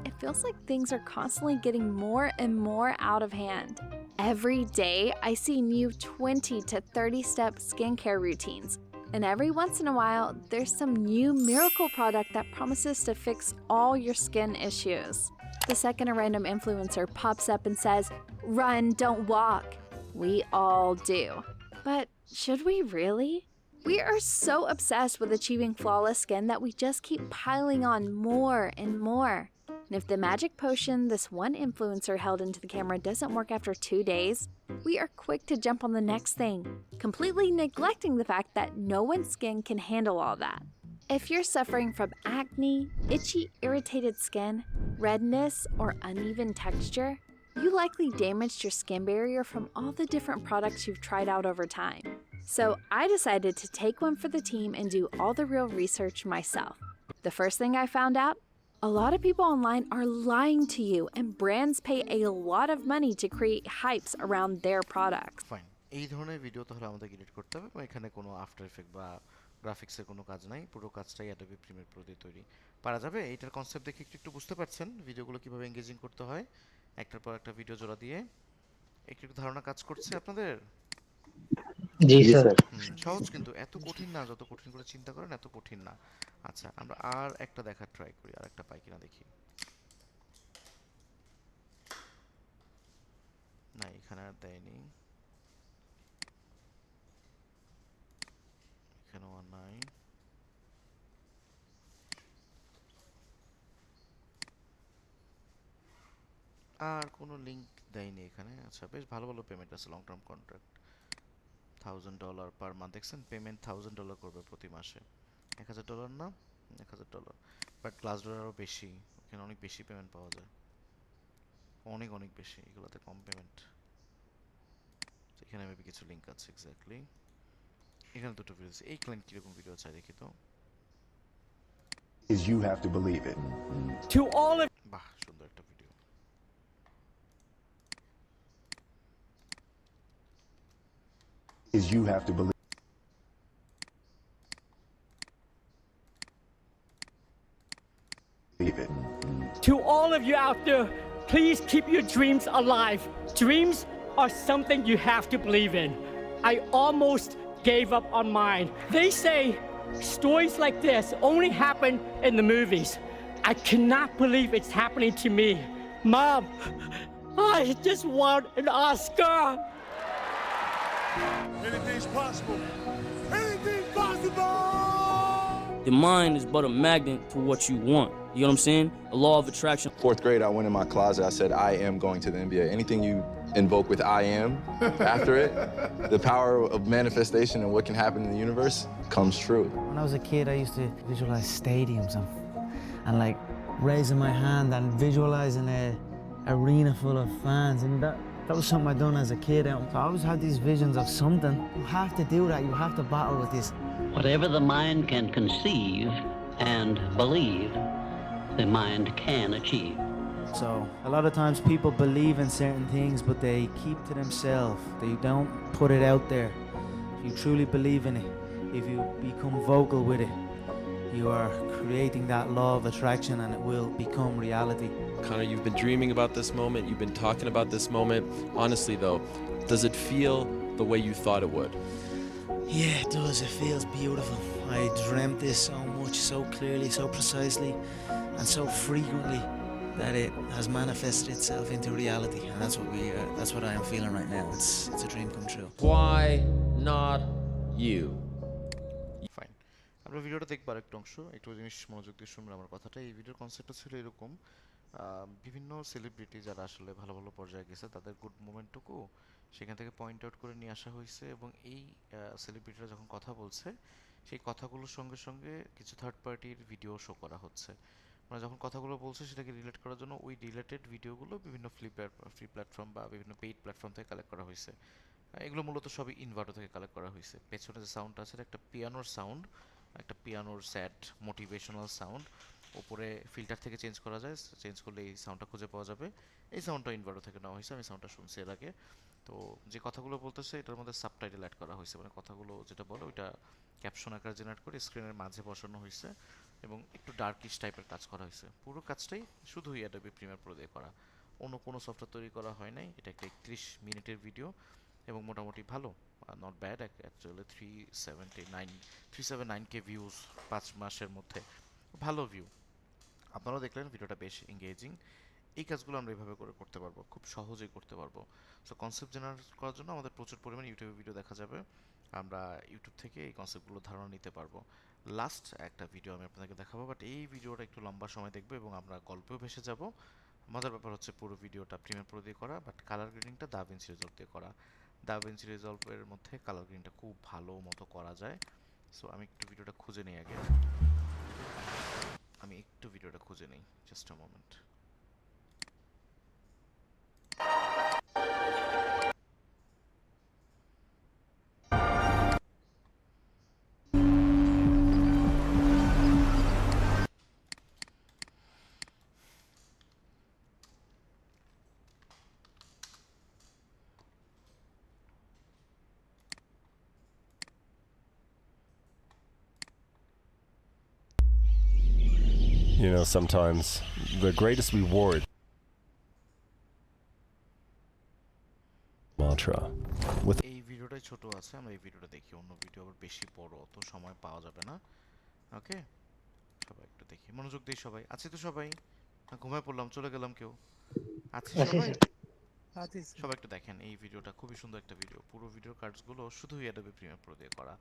it feels like things are constantly getting more and more out of hand. Every day, I see new 20 to 30-step skincare routines. And every once in a while, there's some new miracle product that promises to fix all your skin issues. The second a random influencer pops up and says, "Run, don't walk," we all do. But should we really? We are so obsessed with achieving flawless skin that we just keep piling on more and more. And if the magic potion this one influencer held into the camera doesn't work after 2 days, we are quick to jump on the next thing, completely neglecting the fact that no one's skin can handle all that. If you're suffering from acne, itchy, irritated skin, redness, or uneven texture, you likely damaged your skin barrier from all the different products you've tried out over time. So I decided to take one for the team and do all the real research myself. The first thing I found out, a lot of people online are lying to you, and brands pay a lot of money to create hypes around their products. Fine, এই ধরনের video তাহলে আমাদের edit করতে হবে, এবং এখানে কোনো after effect বা গ্রাফিক্সের কোনো কাজ নাই, পুরো কাজটাই অ্যাডোবি প্রিমিয়ার প্রো দিয়ে তৈরি পারা যাবে। এইটার কনসেপ্ট দেখে একটু বুঝতে পারছেন ভিডিওগুলো কীভাবে এঙ্গেজিং করতে হয়, একটার পর একটা ভিডিও জোড়া দিয়ে একটু ধারণা কাজ করছে আপনাদের? জি স্যার। সহজ, কিন্তু এত কঠিন না, যত কঠিন করে চিন্তা করেন এত কঠিন না। আচ্ছা, আমরা আর একটা দেখার ট্রাই করি, আর একটা পাই কিনা দেখি। না, এখানে আর দেয়নি, এখানেও আর নাই। আর কোনো লিঙ্ক দেয়নি এখানে। আচ্ছা, বেশ ভালো পেমেন্ট আছে, long term contract, $1000 per month. দেখছেন পেমেন্ট $1000 করবে প্রতি মাসে, $1000 না, $1000। বাট গ্লাসডোর আরও বেশি, এখানে অনেক বেশি পেমেন্ট পাওয়া যায়, অনেক বেশি, এগুলোতে কম পেমেন্ট। এখানে মেবি কিছু লিঙ্ক আছে, এক্স্যাক্টলি এখানে দুটো ভিডিও আছে। এই ক্লায়েন্ট কিরকম ভিডিও চাই দেখি তো। You have to believe it. To all of বাহ, সুন্দর একটা video. You have to believe it. To all of you out there, please keep your dreams alive. Dreams are something you have to believe in. I almost gave up on mine. They say Stories like this only happen in the movies. I cannot believe it's happening to me. Mom, I just won an Oscar. Anything's possible. Anything's possible. The mind is but a magnet for what you want. You know what I'm saying? The law of attraction. Fourth grade, I went in my closet. I said, I am going to the NBA. Anything you invoke with I am after it, the power of manifestation and what can happen in the universe comes true. When I was a kid, I used to visualize stadiums and like raising my hand and visualizing a arena full of fans, and that was something I'd done as a kid. So I always had these visions of something. You have to do that. You have to battle with this. Whatever the mind can conceive and believe, the mind can achieve. So a lot of times people believe in certain things, but they keep to themselves. They don't put it out there. If you truly believe in it, if you become vocal with it, you are creating that law of attraction and it will become reality. Connor, you've been dreaming about this moment. You've been talking about this moment. Honestly though, does it feel the way you thought it would? Yeah, it does. It feels beautiful. I dreamt this so much, so clearly, so precisely, and so frequently that it has manifested itself into reality. And that's what I am feeling right now. It's a dream come true. Why not you? Fine, আমরা ভিডিওটা দেখব আরেকটা অংশ, একটু জিনিস মনোযোগ দিয়ে শুনবেন আমার কথাটা। এই ভিডিওর কনসেপ্টটা ছিল এরকম, বিভিন্ন সেলিব্রিটি যারা আসলে ভালো ভালো পর্যায়ে গেছে তাদের গুড মোমেন্টটুকু সেখান থেকে পয়েন্ট আউট করে নিয়ে আসা হয়েছে, এবং এই সেলিব্রিটিরা যখন কথা বলছে সেই কথাগুলোর সঙ্গে সঙ্গে কিছু থার্ড পার্টির ভিডিও শো করা হচ্ছে। মানে যখন কথাগুলো বলছে সেটাকে রিলেট করার জন্য ওই রিলেটেড ভিডিওগুলো বিভিন্ন ফ্রি প্ল্যাটফর্ম বা বিভিন্ন পেইড প্ল্যাটফর্ম থেকে কালেক্ট করা হয়েছে। এগুলো মূলত সবই ইনভার্টো থেকে কালেক্ট করা হয়েছে। পেছনে যে সাউন্ডটা আছে একটা পিয়ানোর সাউন্ড, একটা পিয়ানোর স্যাড মোটিভেশনাল সাউন্ড। ওপরে ফিল্টার থেকে চেঞ্জ করা যায়, চেঞ্জ করলে এই সাউন্ডটা খুঁজে পাওয়া যাবে। এই সাউন্ডটা ইনভার্টো থেকে নেওয়া হয়েছে, আমি সাউন্ডটা শুনছি এর আগে। তো যে কথাগুলো বলতেছে এটার মধ্যে সাবটাইটেল অ্যাড করা হয়েছে, মানে কথাগুলো যেটা বলে ওইটা ক্যাপশন আকারে জেনারেট করে স্ক্রিনের মাঝে বসানো হয়েছে এবং একটু ডার্কিশ টাইপের কাজ করা হয়েছে। পুরো কাজটাই শুধুই অ্যাডোবি প্রিমিয়ার প্রো দিয়ে করা, অন্য কোনো সফটওয়্যার তৈরি করা হয় নাই। এটা একটা 31 মিনিটের ভিডিও এবং মোটামুটি ভালো, not bad actually. 379K views 5 মাসের মধ্যে, ভালো ভিউ। আপনারাও দেখলেন ভিডিওটা বেশ এঙ্গেজিং। এই কাজগুলো আমরা এইভাবে করে করতে পারবো, খুব সহজেই করতে পারবো। সো কনসেপ্ট জেনারেট করার জন্য আমাদের প্রচুর পরিমাণে ইউটিউবে ভিডিও দেখা যাবে, আমরা ইউটিউব থেকে এই কনসেপ্টগুলো ধারণা নিতে পারবো। লাস্ট একটা ভিডিও আমি আপনাদেরকে দেখাবো, বাট এই ভিডিওটা একটু লম্বা সময় দেখবো এবং আমরা গল্পেও ভেসে যাব। মজার ব্যাপার হচ্ছে পুরো ভিডিওটা প্রিমিয়ার প্রো দিয়ে করা, বাট কালার গ্রেডিংটা দাভিন্সি রিজলভ দিয়ে করা। দাভিন্সি রিজলভের মধ্যে কালার গ্রেডিংটা খুব ভালো মতো করা যায়। সো আমি একটু ভিডিওটা খুঁজে নিই আগে, just a moment. You know, sometimes the greatest reward mantra with এই ভিডিওটাই ছোট আছে, আমরা এই ভিডিওটা দেখি। অন্য ভিডিও আবার বেশি বড়, অত সময় পাওয়া যাবে না। ওকে, সবাই একটু দেখি, মনোযোগ দিই সবাই। আছি তো সবাই? ঘুমায় পড়লাম, চলে গেলাম কেউ? আছি সবাই? সবাই একটু দেখেন এই ভিডিওটা, খুবই সুন্দর একটা ভিডিও। পুরো ভিডিওর কাটসগুলো শুধু অ্যাডোবি প্রিমিয়ার প্রো দিয়ে করা।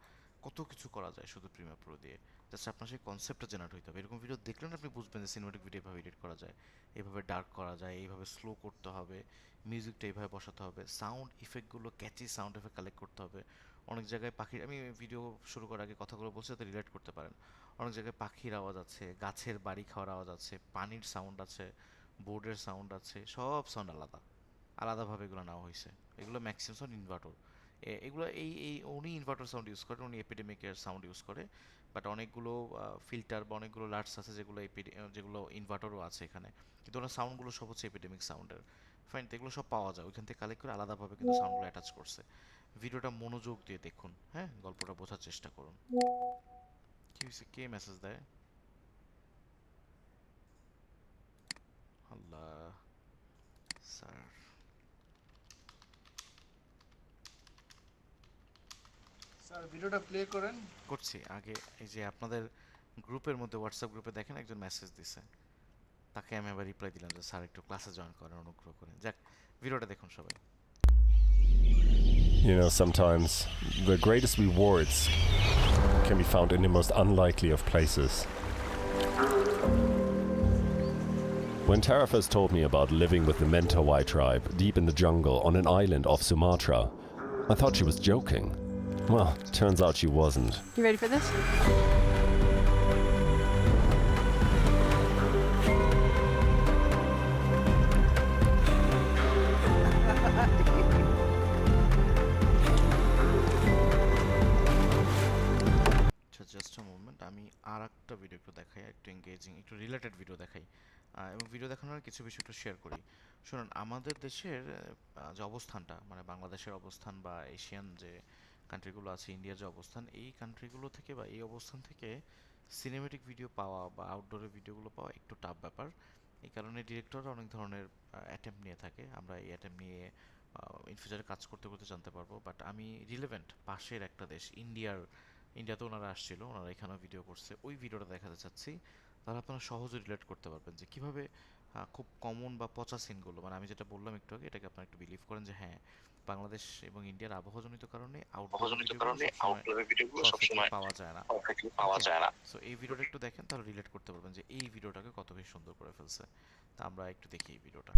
কত কিছু করা যায় শুধু প্রিমিয়ার প্রো দিয়ে, জাস্ট আপনার সেই কনসেপ্টটা জেনারেট হইতে হবে। এরকম ভিডিও দেখলে আপনি বুঝবেন যে সিনেমাটিক ভিডিও এভাবে এডিট করা যায়, এইভাবে ডার্ক করা যায়, এইভাবে স্লো করতে হবে, মিউজিকটা এইভাবে বসাতে হবে, সাউন্ড ইফেক্টগুলো ক্যাচি সাউন্ড এফেক্ট কালেক্ট করতে হবে। অনেক জায়গায় পাখির, আমি ভিডিও শুরু করার আগে কথাগুলো বলছি যাতে রিলেট করতে পারেন। অনেক জায়গায় পাখির আওয়াজ আছে, গাছের বাড়ি খাওয়ার আওয়াজ আছে, পানির সাউন্ড আছে, বোর্ডের সাউন্ড আছে, সব সাউন্ড আলাদা আলাদাভাবে এগুলো নেওয়া হয়েছে। এগুলো ম্যাক্সিমাম সাউন্ড ইনভার্টর, এগুলো উনি ইনভার্টার সাউন্ড ইউজ করে, উনি এপিডেমিকের সাউন্ড ইউজ করে। বাট অনেকগুলো ফিল্টার বা অনেকগুলো লার্টস আছে যেগুলো ইনভার্টারও আছে এখানে, কিন্তু ওনার সাউন্ডগুলো সব হচ্ছে এপিডেমিক সাউন্ডের। ফাইন, এগুলো সব পাওয়া যায় ওইখান থেকে কালেক্ট করে আলাদাভাবে কিন্তু সাউন্ডগুলো অ্যাটাচ করছে। ভিডিওটা মনোযোগ দিয়ে দেখুন, হ্যাঁ, গল্পটা বোঝার চেষ্টা করুন। কি হয়েছে, কে মেসেজ দেয়? আল্লাহ স্যার, ভিডিওটা প্লে করেন করছি আগে এই যে আপনাদের গ্রুপের মধ্যে হোয়াটসঅ্যাপ গ্রুপে দেখেন একজন মেসেজ দিছে তাকে আমি আবার রিপ্লাই দিলাম যে স্যার একটু ক্লাসে জয়েন করেন অনুগ্রহ করে যাক ভিডিওটা দেখুন সবাই You know, sometimes the greatest rewards can be found in the most unlikely of places. When Tara first told me about living with the Mentawai tribe deep in the jungle on an island off Sumatra, I thought she was joking. Well, turns out she wasn't. You ready for this? Just a moment আমি আর একটা video একটু দেখাই একটু engaging একটু related video দেখাই এবং video দেখানোর কিছু বিষয় একটু শেয়ার করি শুনুন আমাদের দেশের যে অবস্থানটা মানে বাংলাদেশের অবস্থান বা এশিয়ান যে কান্ট্রিগুলো আছে ইন্ডিয়ার যে অবস্থান এই কান্ট্রিগুলো থেকে বা এই অবস্থান থেকে সিনেমেটিক ভিডিও পাওয়া বা আউটডোরের ভিডিওগুলো পাওয়া একটু টাফ ব্যাপার এই কারণে ডিরেক্টররা অনেক ধরনের অ্যাটেম্প নিয়ে থাকে আমরা এই অ্যাটেম্প নিয়ে ইন ফিউচারে কাজ করতে করতে জানতে পারবো বাট আমি রিলেভেন্ট পাশের একটা দেশ ইন্ডিয়াতে ওনারা আসছিল ওনারা এখানেও ভিডিও করছে ওই ভিডিওটা দেখাতে চাচ্ছি তাহলে আপনারা সহজে রিলেট করতে পারবেন যে কীভাবে খুব কমন বা পচা সিনগুলো মানে আমি যেটা বললাম একটু আগে এটাকে আপনারা একটু বিলিভ করেন যে হ্যাঁ বাংলাদেশ এবং ইন্ডিয়ার আবহাওয়াজনিত কারণে আউটডোরের ভিডিওগুলো সবসময় পাওয়া যায় না সো এই ভিডিওটা একটু দেখেন তাহলে রিলেট করতে পারবেন যে এই ভিডিওটাকে কত বেশি সুন্দর করে ফেলছে তা আমরা একটু দেখি এই ভিডিওটা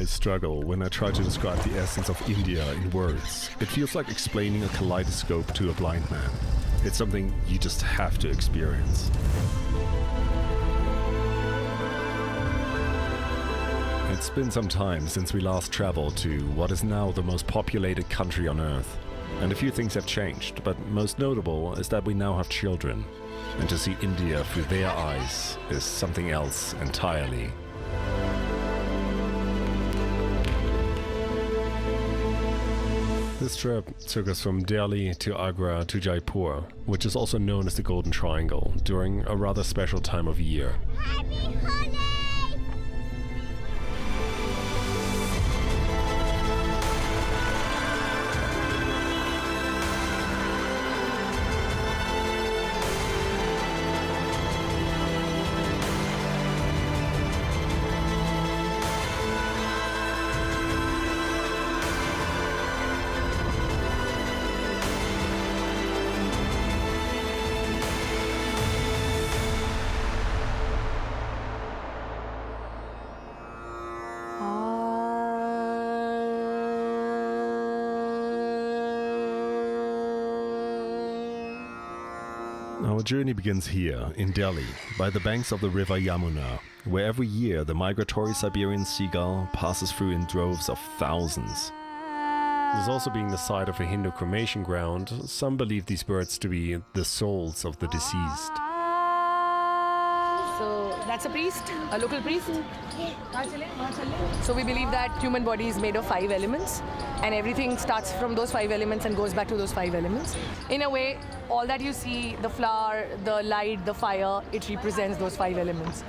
I struggle when I try to describe the essence of India in words. It feels like explaining a kaleidoscope to a blind man. It's something you just have to experience. It's been some time since we last traveled to what is now the most populated country on earth. And a few things have changed, but most notable is that we now have children. And to see India through their eyes is something else entirely. This trip took us from Delhi to Agra to Jaipur, which is also known as the Golden Triangle, during a rather special time of year. Our journey begins here, in Delhi, by the banks of the river Yamuna, where every year the migratory Siberian seagull passes through in droves of thousands. This also being the site of a Hindu cremation ground, some believe these birds to be the souls of the deceased. So that's a priest, a local priest. So we believe that human body is made of 5 elements and everything starts from those 5 elements and goes back to those 5 elements. In a way, all that you see, the flower, the light, the fire, it represents those 5 elements.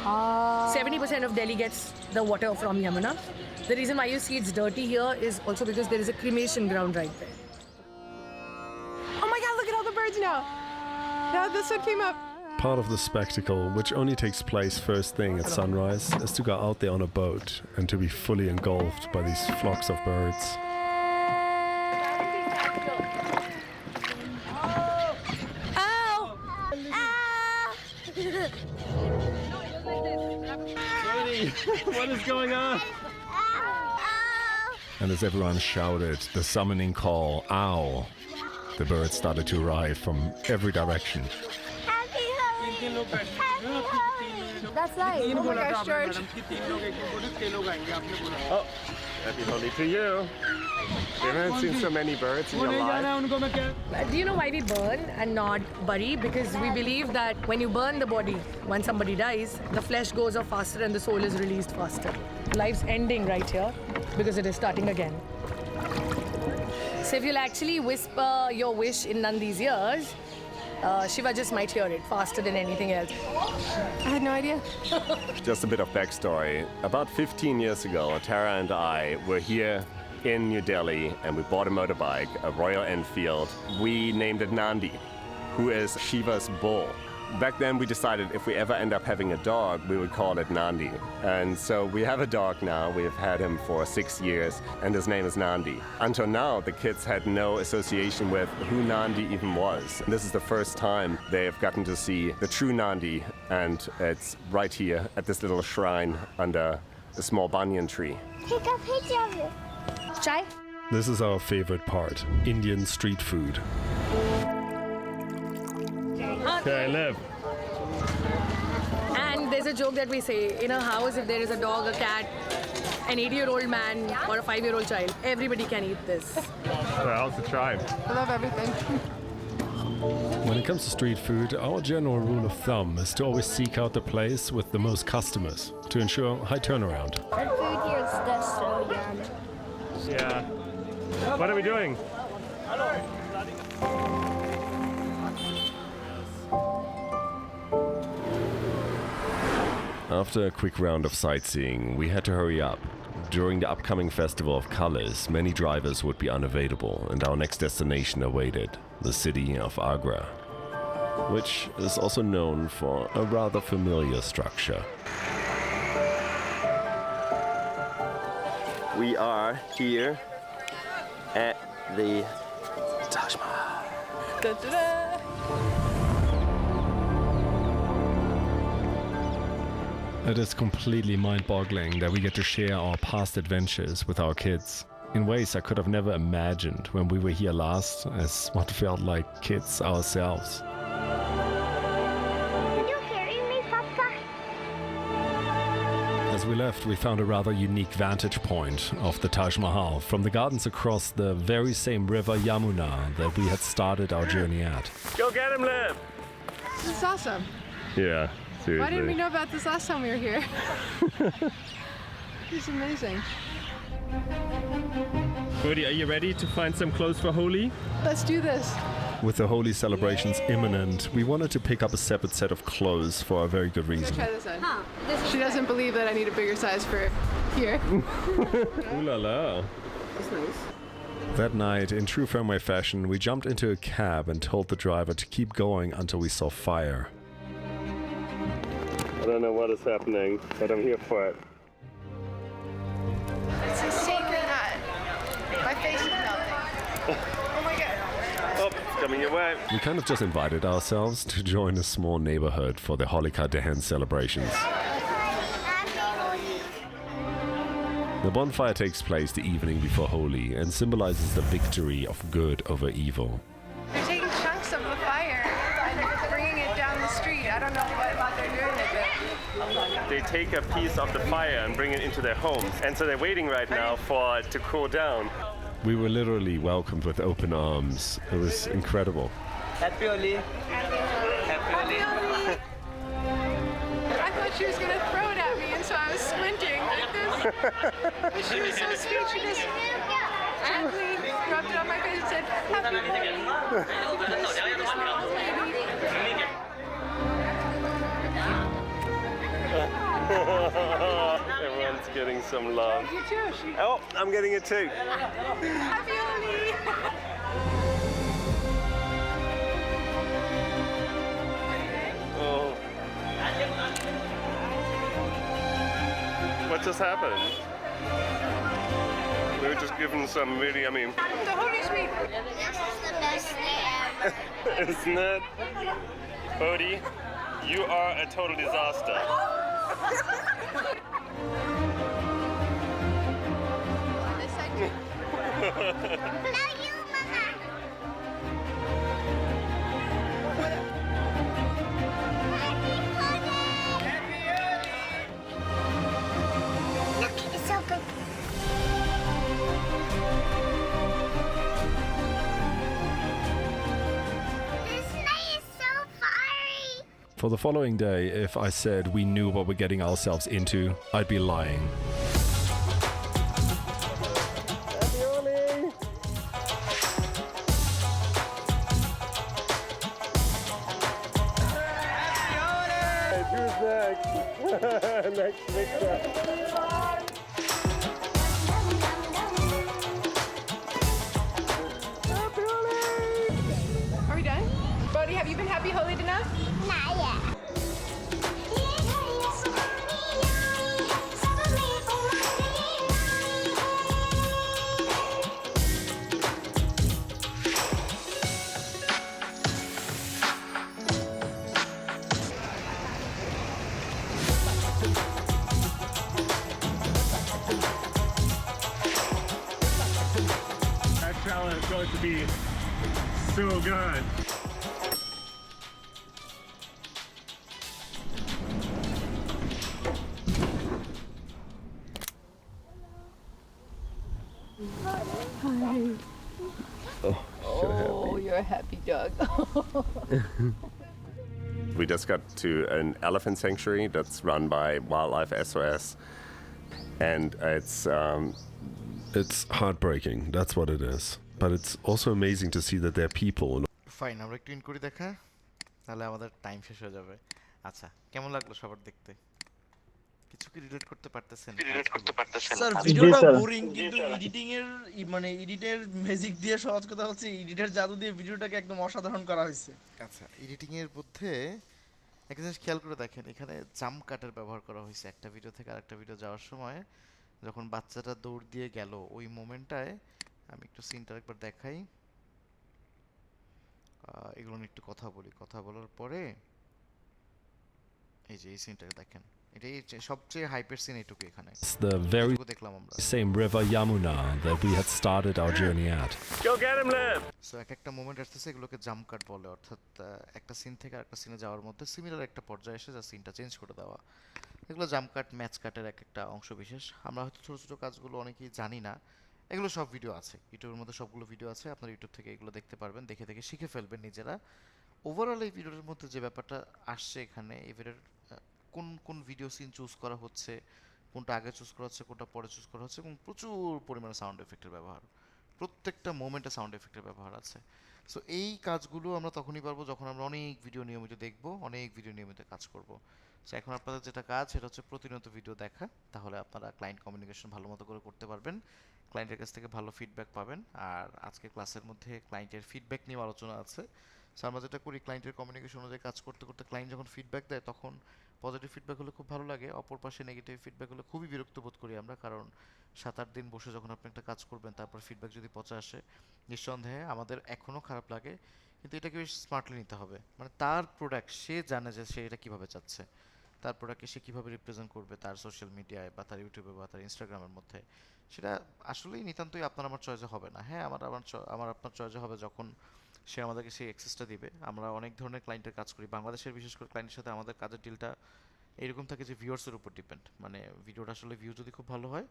70% of Delhi gets the water from Yamuna. The reason why you see it's dirty here is also because there is a cremation ground right there. Oh my God, look at all the birds now. Now this one came up. Part of the spectacle, which only takes place first thing at sunrise, is to go out there on a boat and to be fully engulfed by these flocks of birds. What is going on? And as everyone shouted the summoning call, ow, the birds started to arrive from every direction. That's nice. Oh my gosh, George. Oh, happy Holi to you. You haven't seen so many birds in your life. Do you know why we burn and not bury? Because we believe that when you burn the body, when somebody dies, the flesh goes off faster and the soul is released faster. Life's ending right here because it is starting again. So if you'll actually whisper your wish in Nandi's ears, Shiva just might hear it faster than anything else. I had no idea. Just a bit of backstory. About 15 years ago, Tara and I were here in New Delhi and we bought a motorbike, a Royal Enfield. We named it Nandi, who is Shiva's bull. Back then we decided if we ever end up having a dog, we would call it Nandi. And so we have a dog now. We've had him for 6 years and his name is Nandi. Until now, the kids had no association with who Nandi even was. This is the first time they have gotten to see the true Nandi, and it's right here at this little shrine under a small banyan tree. Take a picture of it. Chai? This is our favorite part, Indian street food. Okay, Liv. And there's a joke that we say, in a house, if there is a dog, a cat, an 80-year-old man, or a 5-year-old child, everybody can eat this. Well, how's the tribe? I love everything. When it comes to street food, our general rule of thumb is to always seek out the place with the most customers to ensure high turnaround. The food here is just so yum. Yeah. What are we doing? After a quick round of sightseeing, we had to hurry up. During the upcoming Festival of Colors, many drivers would be unavailable and our next destination awaited, the city of Agra, which is also known for a rather familiar structure. We are here at the Taj Mahal. Da-da-da. It is completely mind-boggling that we get to share our past adventures with our kids in ways I could have never imagined when we were here last, as what felt like kids ourselves. Can you carry me, Papa? As we left, we found a rather unique vantage point of the Taj Mahal from the gardens across the very same river Yamuna that we had started our journey at. Go get him, Liv! This is awesome. Yeah, seriously. Why didn't we know about this last time we were here? This is amazing. Cody, are you ready to find some clothes for Holi? Let's do this. With the holy celebrations imminent, we wanted to pick up a separate set of clothes for a very good reason. Try this on. She doesn't believe that I need a bigger size for here. Ooh la la. That's nice. That night, in true Fenway fashion, we jumped into a cab and told the driver to keep going until we saw fire. I don't know what is happening, but I'm here for it. It's a sacred hut. My face is melting. Oh my god. Oh, it's coming your way. We kind of just invited ourselves to join a small neighborhood for the Holika Dehen celebrations. The bonfire takes place the evening before Holi and symbolizes the victory of good over evil. They're taking chunks of the fire and bringing it down the street. I don't know what they're doing with it. They take a piece of the fire and bring it into their homes. And so they're waiting right now for it to cool down. We were literally welcomed with open arms. It was incredible. Happy Holi. Happy Holi. I thought she was going to throw it at me, and so I was squinting like this. But she was so sweet. She just gently rubbed it on my face and said, Happy Holi. Everyone's getting some love. You too. Oh, I'm getting it too. Happy Holi. Oh. What just happened? We were just given some really, The Holi sweet. This is the best day ever. Isn't it? Bodhi, you are a total disaster. It's so good. This night is so fiery. For the following day, if I said we knew what we're getting ourselves into, I'd be lying. Who's next? Next picture. Are we done? Bodhi, have you been happy holied enough? Not yet. That challenge is going to be so good. Hi. Oh, you're a happy dog. We just got to an elephant sanctuary that's run by Wildlife SOS, and It's heartbreaking, that's what it is. But it's also amazing to see that there are people. Fine, আমরা একটু in করি দেখা, তাহলে আমাদের time শেষ হয়ে যাবে। আচ্ছা, কেমন লাগলো সবার দেখতে? কিছু কি রিলেট করতে পারতেছেন? স্যার ভিডিওটা বোরিং, কিন্তু এডিটিং এর মানে এডিটের ম্যাজিক দিয়ে, সহজ কথা হচ্ছে এডিটের জাদু দিয়ে ভিডিওটাকে একদম অসাধারণ করা হয়েছে। আচ্ছা, এডিটিং এর মধ্যে একটা জিনিস খেয়াল করে দেখেন, এখানে জাম্প কাটের ব্যবহার করা হয়েছে। একটা ভিডিও থেকে আরেকটা ভিডিও যাওয়ার সময় যখন বাচ্চাটা দৌড় দিয়ে গেল, ওই মোমেন্টটায় আমি একটু সিনটা একবার দেখাই। এগুলো নিয়ে একটু কথা বলি, কথা বলার পরে এই যে এই সিনটা দেখেন, এটাই সবচেয়ে হাইপের সিন এইটুকু এখানে। It's the very দেখলাম আমরা same river Yamuna that we had started our journey at. Go get him, Liv! So একটা মোমেন্ট আসতেছে, এগুলোকে জাম্প কাট বলে, অর্থাৎ একটা সিন থেকে আরেকটা সিনে যাওয়ার মধ্যে সিমিলার একটা পর্যায়ে এসে যা সিনটা চেঞ্জ করে দেওয়া। এগুলো জাম্প কাট, ম্যাচ কাটের একটা অংশ বিশেষ। আমরা হয়তো ছোটো ছোটো কাজগুলো অনেকেই জানি না, এগুলো সব ভিডিও আছে ইউটিউবের মধ্যে, সবগুলো ভিডিও আছে, আপনারা ইউটিউব থেকে এগুলো দেখতে পারবেন, দেখে দেখে শিখে ফেলবেন নিজেরা। ওভারঅল এই ভিডিওর মধ্যে যে ব্যাপারটা আসছে এখানে, এই ভিডিওর কোন কোন ভিডিও সিন চুজ করা হচ্ছে, কোনটা আগে চুজ করা হচ্ছে, কোনটা পরে চুজ করা হচ্ছে, এবং প্রচুর পরিমাণে সাউন্ড এফেক্টের ব্যবহার, প্রত্যেকটা মোমেন্টে সাউন্ড এফেক্টের ব্যবহার আছে। সো এই কাজগুলো আমরা তখনই পারবো যখন আমরা অনেক ভিডিও নিয়মিত দেখব, অনেক ভিডিও নিয়মিত কাজ করব। সো এখন আপনাদের যেটা কাজ সেটা হচ্ছে প্রতিনিয়ত ভিডিও দেখা, তাহলে আপনারা ক্লায়েন্ট কমিউনিকেশন ভালো মতো করে করতে পারবেন, ক্লায়েন্টের কাছ থেকে ভালো ফিডব্যাক পাবেন। আর আজকে ক্লাসের মধ্যে ক্লায়েন্টের ফিডব্যাক নিয়ে আলোচনা আছে। সো আমরা যেটা করি, ক্লায়েন্টের কমিউনিকেশন অনুযায়ী কাজ করতে করতে ক্লায়েন্ট যখন ফিডব্যাক দেয়, তখন পজিটিভ ফিডব্যাক হলে খুব ভালো লাগে, অপর পাশে নেগেটিভ ফিডব্যাক হলে খুবই বিরক্ত বোধ করি আমরা। কারণ 7-8 দিন বসে যখন আপনি একটা কাজ করবেন, তারপর ফিডব্যাক যদি পচা আসে, নিঃসন্দেহে আমাদের এখনও খারাপ লাগে, কিন্তু এটাকে বেশ স্মার্টলি নিতে হবে। মানে তার প্রোডাক্ট, সে জানে যে সে এটা কীভাবে চাচ্ছে, তার প্রোডাক্টকে সে কীভাবে রিপ্রেজেন্ট করবে তার সোশ্যাল মিডিয়ায় বা তার ইউটিউবে বা তার ইনস্টাগ্রামের মধ্যে, সেটা আসলেই নিতান্তই আপনার আমার চয়েসে হবে না। হ্যাঁ, আমার আপনার চয়েসে হবে যখন সে আমাদেরকে সেই অ্যাক্সেসটা দিবে। আমরা অনেক ধরনের ক্লায়েন্টের কাজ করি, বাংলাদেশের বিশেষ করে ক্লায়েন্টের সাথে আমাদের কাজের ডিলটা এরকম থাকে যে ভিউয়ার্সের উপর ডিপেন্ড। মানে ভিডিওটা আসলে ভিউ যদি খুব ভালো হয়,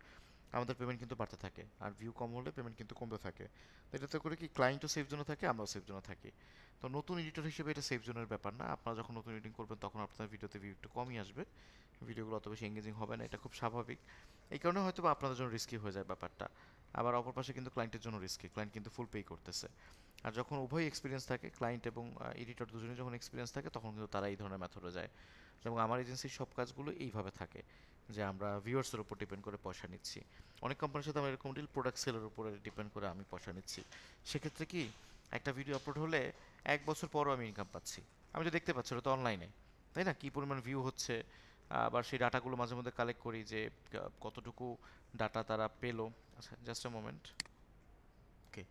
আমাদের পেমেন্ট কিন্তু বাড়তে থাকে, আর ভিউ কম হলে পেমেন্ট কিন্তু কমতে থাকে। তো এটাতে করে কি ক্লায়েন্টও সেফ জোনে থাকে, আমরাও সেফ জোনে থাকি। তো নতুন এডিটর হিসেবে এটা সেফ জোনের ব্যাপার না। আপনারা যখন নতুন এডিটিং করবেন, তখন আপনার ভিডিওতে ভিউ একটু কমই আসবে, ভিডিওগুলো অত বেশি এঙ্গেজিং হবে না, এটা খুব স্বাভাবিক। এই কারণে হয়তো বা আপনাদের জন্য রিস্কি হয়ে যায় ব্যাপারটা। আবার অপর পাশে কিন্তু ক্লায়েন্টের জন্য রিস্কি, ক্লায়েন্ট কিন্তু ফুল পে করতেছে। আর যখন উভয় এক্সপিরিয়েন্স থাকে, ক্লায়েন্ট এবং এডিটর দুজনেই যখন এক্সপিরিয়েন্স থাকে, তখন কিন্তু তারা এই ধরনের মেথডে যায়। এবং আমার এজেন্সির সব কাজগুলো এইভাবে থাকে যে আমরা ভিউয়ার্সের উপর ডিপেন্ড করে পয়সা নিচ্ছি। অনেক কোম্পানির সাথে আমার এরকম ডিল, প্রোডাক্ট সেলের উপরে ডিপেন্ড করে আমি পয়সা নিচ্ছি। সেক্ষেত্রে কি একটা ভিডিও আপলোড হলে 1 বছর পরও আমি ইনকাম পাচ্ছি, আমি তো দেখতে পাচ্ছি, ওটা তো অনলাইনে, তাই না? কী পরিমাণ ভিউ হচ্ছে, আবার সেই ডাটাগুলো মাঝে মধ্যে কালেক্ট করি যে কতটুকু ডাটা তারা পেলো। আচ্ছা, just a moment. Okay,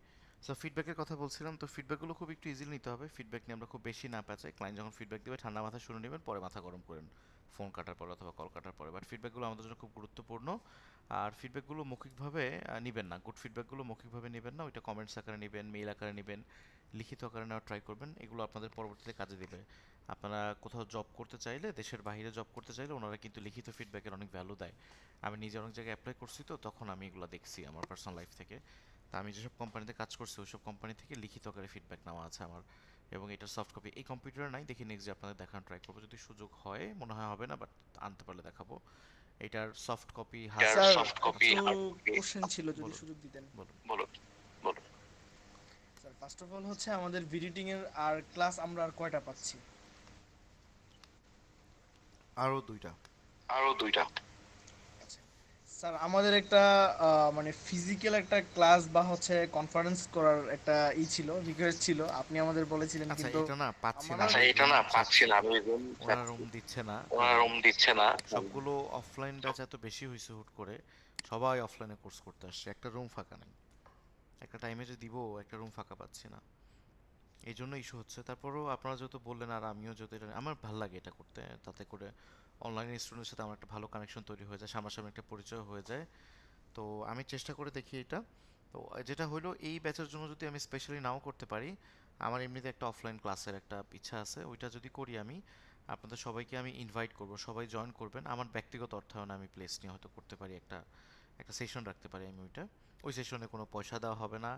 so ফিডব্যাকের কথা বলছিলাম। তো ফিডব্যাকগুলো খুব একটু ইজিলি নিতে হবে, ফিডব্যাক নিয়ে আমরা খুব বেশি না পেঁচাই। ক্লায়েন্ট যখন ফিডব্যাক দেবে, ঠান্ডা মাথায় শুনে নেবেন, পরে মাথা গরম করেন ফোন কাটার পরে অথবা কল কাটার পরে। বাট ফিডব্যাকগুলো আমাদের জন্য খুব গুরুত্বপূর্ণ। আর ফিডব্যাকগুলো মৌখিকভাবে নেবেন না, গুড ফিডব্যাকগুলো মৌখিকভাবে নেবেন না, ওইটা কমেন্টস আকারে নেবেন, মেইল আকারে নেবেন, লিখিত আকারে নেওয়ার ট্রাই করবেন। এগুলো আপনাদের পরবর্তীতে কাজে দেবে। আপনারা কোথাও জব করতে চাইলে, দেশের বাইরে জব করতে চাইলে, ওনারা কিন্তু লিখিত ফিডব্যাকের অনেক ভ্যালু দেয়। আমি নিজে অনেক জায়গায় অ্যাপ্লাই করছি, তো তখন আমি এগুলো দেখছি আমার পার্সোনাল লাইফ থেকে। তা আমি যেসব কোম্পানিতে কাজ করছি, ওইসব কোম্পানি থেকে লিখিত আকারে ফিডব্যাক নেওয়া আছে আমার, এবং এটার সফট কপি এই কম্পিউটারে নাই। দেখি নেক্সট যে আপনাদের দেখানো ট্রাই করবো, যদি সুযোগ হয়, মনে হয় হবে না, বাট আনতে পারলে দেখাবো। এটার সফট কপি কোশ্চেন ছিল, যদি সুযোগ দিতেন। বলুন। স্যার, ফার্স্ট অফ অল হচ্ছে আমাদের এডিটিং এর আর ক্লাস আমরা আর কয়টা পাচ্ছি? আরো দুইটা। স্যার আমাদের একটা মানে ফিজিক্যাল একটা ক্লাস বা হচ্ছে কনফারেন্স করার একটা ছিল রিকোয়েস্ট ছিল, আপনি আমাদের বলেছিলেন আচ্ছা কিন্তু এটা না পাচ্ছি না, ওরা রুম দিচ্ছে না, সবগুলো অফলাইন ব্যাচ এত বেশি হয়েছে হুট করে, সবাই অফলাইনে কোর্স করতে আসছে, একটা রুম ফাঁকা নেই, একটা টাইমে যে দিব একটা রুম ফাঁকা পাচ্ছি না, এই জন্য ইস্যু হচ্ছে। তারপরেও আপনারা যেহেতু বললেন আর আমিও যেহেতু এটা আমার ভালো লাগে এটা করতে, তাতে করে অনলাইনে স্টুডেন্টের সাথে আমার একটা ভালো কানেকশন তৈরি হয়ে যায়, সামনাসামনি একটা পরিচয় হয়ে যায়। তো আমি চেষ্টা করে দেখি এটা। তো যেটা হলো এই ব্যাচের জন্য যদি আমি স্পেশালি নাও করতে পারি, আমার এমনিতে একটা অফলাইন ক্লাসের একটা ইচ্ছা আছে, ওইটা যদি করি আমি আপনাদের সবাইকে আমি ইনভাইট করব, সবাই জয়েন করবেন, আমার ব্যক্তিগত অর্থায়নে আমি প্লেস নিয়ে হয়তো করতে পারি, একটা একটা সেশন রাখতে পারি আমি ওইটা। ওই সেশনে কোনো পয়সা দেওয়া হবে না,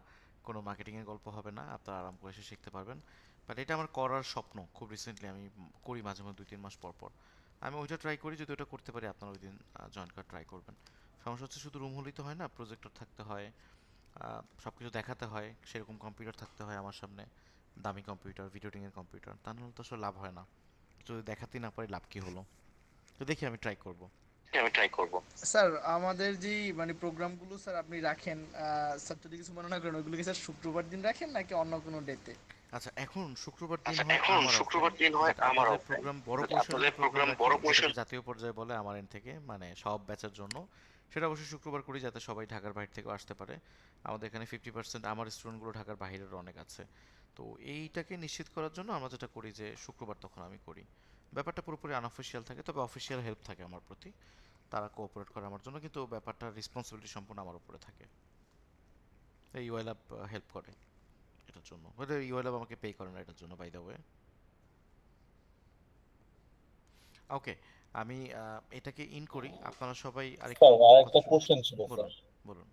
কোনো মার্কেটিংয়ের গল্প হবে না, আপনারা আরাম করে এসে শিখতে পারবেন। বাট এটা আমার করার স্বপ্ন, খুব রিসেন্টলি আমি করি মাঝে মাঝে 2-3 মাস পর পর আমি ওইটা ট্রাই করি, যদি ওটা করতে পারি আপনারা ওই দিন জয়েন করা ট্রাই করবেন। সমস্যা হচ্ছে শুধু রুম হলেই তো হয় না, প্রজেক্টর থাকতে হয়, সব কিছু দেখাতে হয়, সেরকম কম্পিউটার থাকতে হয় আমার সামনে, দামি কম্পিউটার, ভিডিওটিংয়ের কম্পিউটার, তা নাহলে তো আসলে লাভ হয় না, যদি দেখাতেই না পারি লাভ কী হলো। তো দেখি আমি ট্রাই করব। স্যার আমাদের যে মানে প্রোগ্রামগুলো স্যার আপনি রাখেন, স্যার যদি কিছু মনে না করেন, ওইগুলো কি স্যার শুক্রবার দিন রাখেন নাকি অন্য কোনো ডেতে? আচ্ছা এখন শুক্রবার দিন হয় আমার প্রোগ্রাম বড় পরিসরের প্রোগ্রাম জাতীয় পর্যায়ে বলে আমার এন্ড থেকে, মানে সব ব্যাচের জন্য, সেটা অবশ্যই শুক্রবার করি যাতে সবাই ঢাকার বাইরে থেকেও আসতে পারে। আমাদের এখানে 50% আমার স্টুডেন্টগুলো ঢাকার বাইরের অনেক আছে। তো এইটাকে নিশ্চিত করার জন্য আমরা যেটা করি যে শুক্রবার তখন আমি করি, ব্যাপারটা পুরোপুরি আনঅফিসিয়াল থাকে, তবে অফিসিয়াল হেল্প থাকে আমার প্রতি, তারা কোঅপারেট করে আমার জন্য, কিন্তু ব্যাপারটা রেসপন্সিবিলিটি সম্পূর্ণ আমার উপরে থাকে। এই ইউএলএব হেল্প করে এটার জন্য, হয়তো ইউএলএব আমাকে পে করে না এটার জন্য, বাই দ্য ওয়ে। ওকে, আমি এটাকে ইন করি, আপনারা সবাই আরেকটু স্যার আরেকটা কথা শুনুন। কোশ্চেন ছিল স্যার। বলুন বলুন।